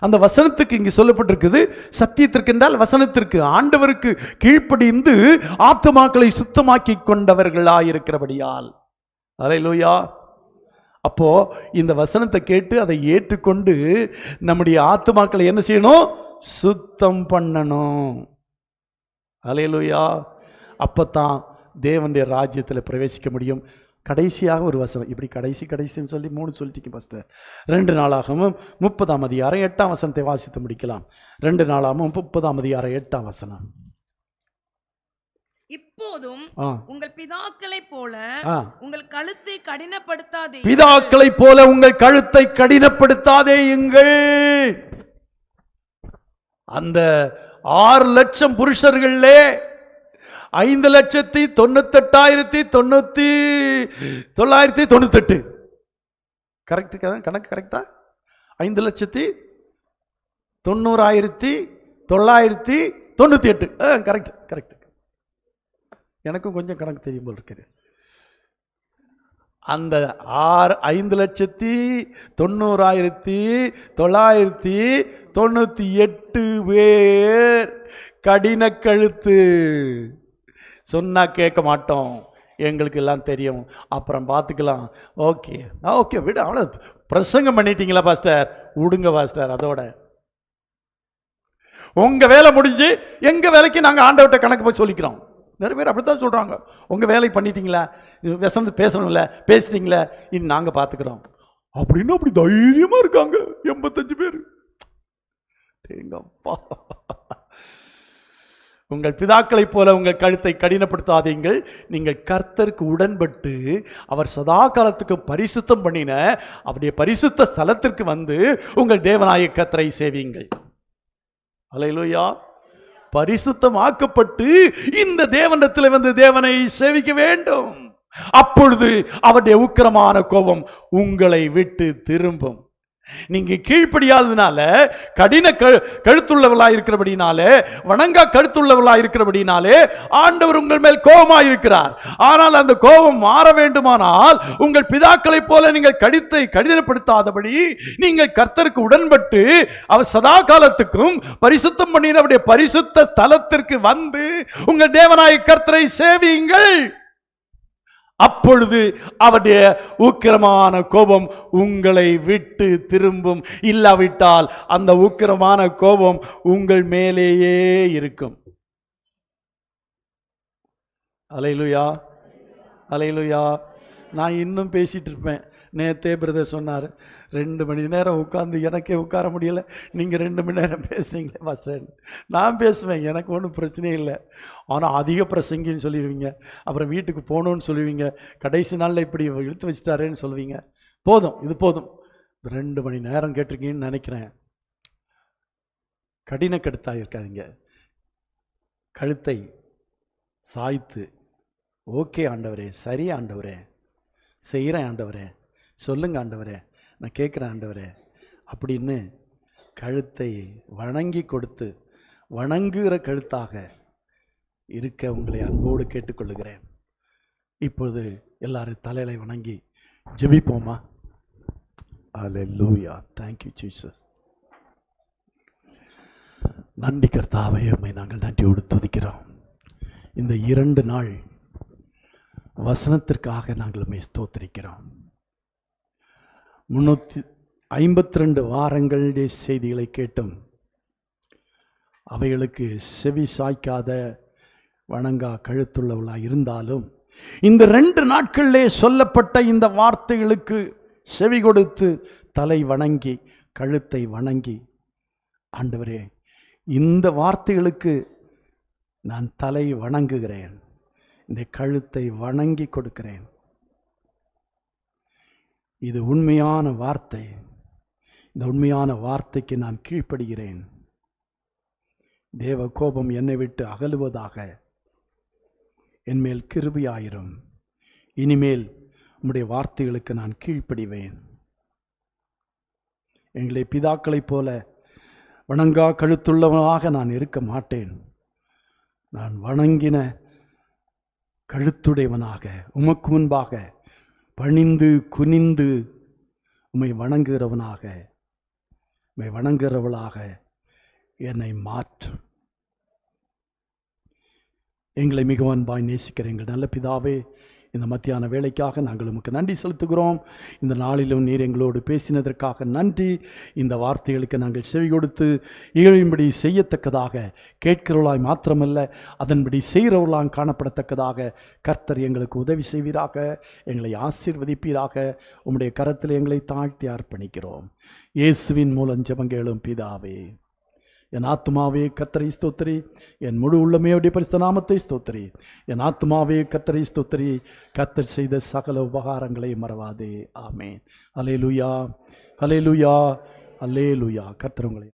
அந்த வசனத்துக்கு இங்கு சொல்லப்பட்டிருக்குது, சத்தியத்திற்கு என்றால் வசனத்திற்கு, ஆண்டவருக்கு கீழ்ப்படிந்து ஆத்துமாக்களை சுத்தமாக்கி கொண்டவர்களாயிருக்கிறபடியால். அல்லேலூயா. அப்போ இந்த வசனத்தை கேட்டு அதை ஏற்றுக்கொண்டு நம்முடைய ஆத்துமாக்களை என்ன செய்யணும்? சுத்தம் பண்ணணும். அல்லேலூயா. அப்பதான் தேவனுடைய ராஜ்யத்தில் பிரவேசிக்க முடியும். கடைசியாக ஒரு வசனம், இப்படி கடைசின்னு சொல்லி 3 சொல்லிட்டீங்க பாஸ்டர். 2 நாளாகமும் 30ஆம் அதிகாரம் 8ஆம் வசனத்தை வாசித்து முடிக்கலாம். 2 நாளாகமும் 30ஆம் அதிகாரம் 8ஆம் வசனம். இப்போதும் உங்கள் பிதாக்களைப் போல உங்கள் கழுத்தை கடினப்படுத்தாதே. பிதாக்களைப் போல உங்கள் கழுத்தை கடினப்படுத்தாதேயுங்கள். அந்த 6 லட்சம் புருஷர்களே 5,98,998 கரெக்ட், கணக்கு கரெக்டா? 5,90,998 கரெக்ட் கரெக்ட். எனக்கும் கொஞ்சம் கணக்கு தெரியும் போல் இருக்கிறது. அந்த 5,90,998 பேர் கடின கழுத்து. சொன்னா கேட்க மாட்டோம், எங்களுக்கு எல்லாம் தெரியும், அப்புறம் பார்த்துக்கலாம். ஓகே ஓகே விடு, அவ்வளோ பிரசங்கம் பண்ணிட்டீங்களா பாஸ்டர், விடுங்க பாஸ்டர். அதோட உங்க வேலை முடிஞ்சு எங்க வேலைக்கு நாங்கள் ஆண்டவர்கிட்ட கணக்கு போய் சொல்லிக்கிறோம். நிறைய பேர் அப்படித்தான் சொல்றாங்க. உங்க வேலை பண்ணிட்டீங்களா, விசந்து பேசணும்ல, பேசிட்டீங்களா, இன்னும் நாங்கள் பார்த்துக்கிறோம் அப்படின்னு அப்படி தைரியமா இருக்காங்க 85 பேர். எங்கப்பா, உங்கள் பிதாக்களைப் போல உங்கள் கழுத்தை கடினப்படுத்தாதீங்கள். நீங்கள் கர்த்தருக்கு உடன்பட்டு அவர் சதா காலத்துக்கு பரிசுத்தம் பண்ணின அவருடைய பரிசுத்த ஸ்தலத்திற்கு வந்து உங்கள் தேவனாய கர்த்தரை சேவியுங்கள். அல்லேலூயா. பரிசுத்தமாக்கப்பட்டு இந்த தேவனிடத்தில் வந்து தேவனை சேவிக்க வேண்டும். அப்பொழுது அவருடைய உக்கிரமான கோபம் உங்களை விட்டு திரும்பும். நீங்க கீழ்ப்படியாததுனால, கடின கழுத்துள்ளவர்களா இருக்கிறபடினாலே, வணங்கா கழுத்துள்ளவர்களா இருக்கிறபடினாலே ஆண்டவர் உங்கள் மேல் கோபமாக இருக்கிறார். ஆனால் அந்த கோபம் மாற வேண்டுமானால் உங்கள் பிதாக்களைப் போல நீங்கள் கழுத்தை கடினப்படுத்தாதபடி நீங்கள் கர்த்தருக்கு உடன்பட்டு அவர் சதா காலத்துக்கும் பரிசுத்தம் பண்ணின அவருடைய பரிசுத்த ஸ்தலத்திற்கு வந்து உங்கள் தேவனாய கர்த்தரை சேவியுங்கள். அப்பொழுது அவருடைய உக்கிரமான கோபம் உங்களை விட்டு திரும்பும். இல்லாவிட்டால் அந்த உக்கிரமான கோபம் உங்கள் மேலேயே இருக்கும். அல்லேலூயா, அல்லேலூயா. நான் இன்னும் பேசிட்டு இருப்பேன். நேத்தே பிரதர் சொன்னார், 2 மணி நேரம் உட்கார்ந்து எனக்கே உட்கார முடியல, நீங்கள் 2 மணி நேரம் பேசுறீங்களே பாஸ்டர். நான் பேசுவேன், எனக்கு ஒன்றும் பிரச்சனை இல்லை. ஆனால் அதிக பிரசங்கின்னு சொல்லிடுவீங்க, அப்புறம் வீட்டுக்கு போகணுன்னு சொல்லுவீங்க, கடைசி நாளில் இப்படி இழுத்து வச்சுட்டாரேன்னு சொல்லுவீங்க. போதும், இது போதும். 2 மணி நேரம் கேட்டிருக்கீங்கன்னு நினைக்கிறேன். கடின கழுத்தா இருக்காதீங்க. கழுத்தை சாய்த்து, ஓகே ஆண்டவரே, சரி ஆண்டவரே, செய்கிறேன் ஆண்டவரே, சொல்லுங்க ஆண்டவரே, நான் கேட்குறேன் ஆண்டவரே அப்படின்னு கழுத்தை வணங்கி கொடுத்து வணங்குகிற கழுத்தாக இருக்க உங்களை அன்போடு கேட்டுக்கொள்ளுகிறேன். இப்பொழுது எல்லாரும் தலையில வணங்கி ஜெபிப்போமா? அல்லேலூயா. Thank you Jesus. நன்றி கர்த்தாவே, உம்மை நாங்கள் நன்றியோடு துதிக்கிறோம். இந்த 2 நாள் வசனத்திற்காக நாங்கள் உம்மை ஸ்தோத்திரிக்கிறோம். 352 வாரங்களுடைய செய்திகளை கேட்டும் அவைகளுக்கு செவி சாய்க்காத வணங்கா கழுத்துள்ளவளாக இருந்தாலும் இந்த 2 நாட்களிலே சொல்லப்பட்ட இந்த வார்த்தைகளுக்கு செவி கொடுத்து தலை வணங்கி கழுத்தை வணங்கி, ஆண்டவரே இந்த வார்த்தைகளுக்கு நான் தலை வணங்குகிறேன், இந்த கழுத்தை வணங்கி கொடுக்கிறேன். இது உண்மையான வார்த்தை, இந்த உண்மையான வார்த்தைக்கு நான் கீழ்ப்படுகிறேன். தேவ கோபம் என்னை விட்டு அகலுவதாக. என்மேல் கிருபையாயிரும். இனிமேல் உம்முடைய வார்த்தைகளுக்கு நான் கீழ்ப்படிவேன். எங்களை பிதாக்களைப் போல வணங்கா கழுத்துள்ளவனாக நான் இருக்க மாட்டேன். நான் வணங்கின கழுத்துடையவனாக உமக்கு முன்பாக பணிந்து குனிந்து உம்மை வணங்குகிறவனாக, உம்மை வணங்குகிறவளாக என்னை மாற்றும். எங்களை மிகவும் அன்பாய் நேசிக்கிற எங்கள் நல்ல பிதாவே, இந்த மத்தியான வேளைக்காக நாங்கள் உமக்கு நன்றி செலுத்துகிறோம். இந்த நாளிலும் நீர் எங்களோடு பேசினதற்காக நன்றி. இந்த வார்த்தைகளுக்கு நாங்கள் செவி கொடுத்து இகழும்படி செய்யத்தக்கதாக, கேட்கிறவர்களாய் மாத்திரமல்ல அதன்படி செய்கிறவர்களாம் காணப்படத்தக்கதாக கர்த்தர் எங்களுக்கு உதவி செய்வீராக. எங்களை ஆசீர்வதிப்பீராக. உம்முடைய கரத்தில் எங்களை தாழ்த்தி அர்ப்பணிக்கிறோம். இயேசுவின் மூலம் ஜெபங்களும் பிதாவே. என் ஆத்துமாவே கர்த்தரை ஸ்தோத்திரி, என் முழு உள்ளமே அவருடைய பரிசுத்த நாமத்தை ஸ்தோத்திரி. என் ஆத்துமாவே கர்த்தரை ஸ்தோத்திரி, கர்த்தர் செய்த சகல உபகாரங்களை மறவாதே. ஆமென். அல்லேலூயா, அல்லேலூயா, அல்லேலூயா. கர்த்தர் உங்களை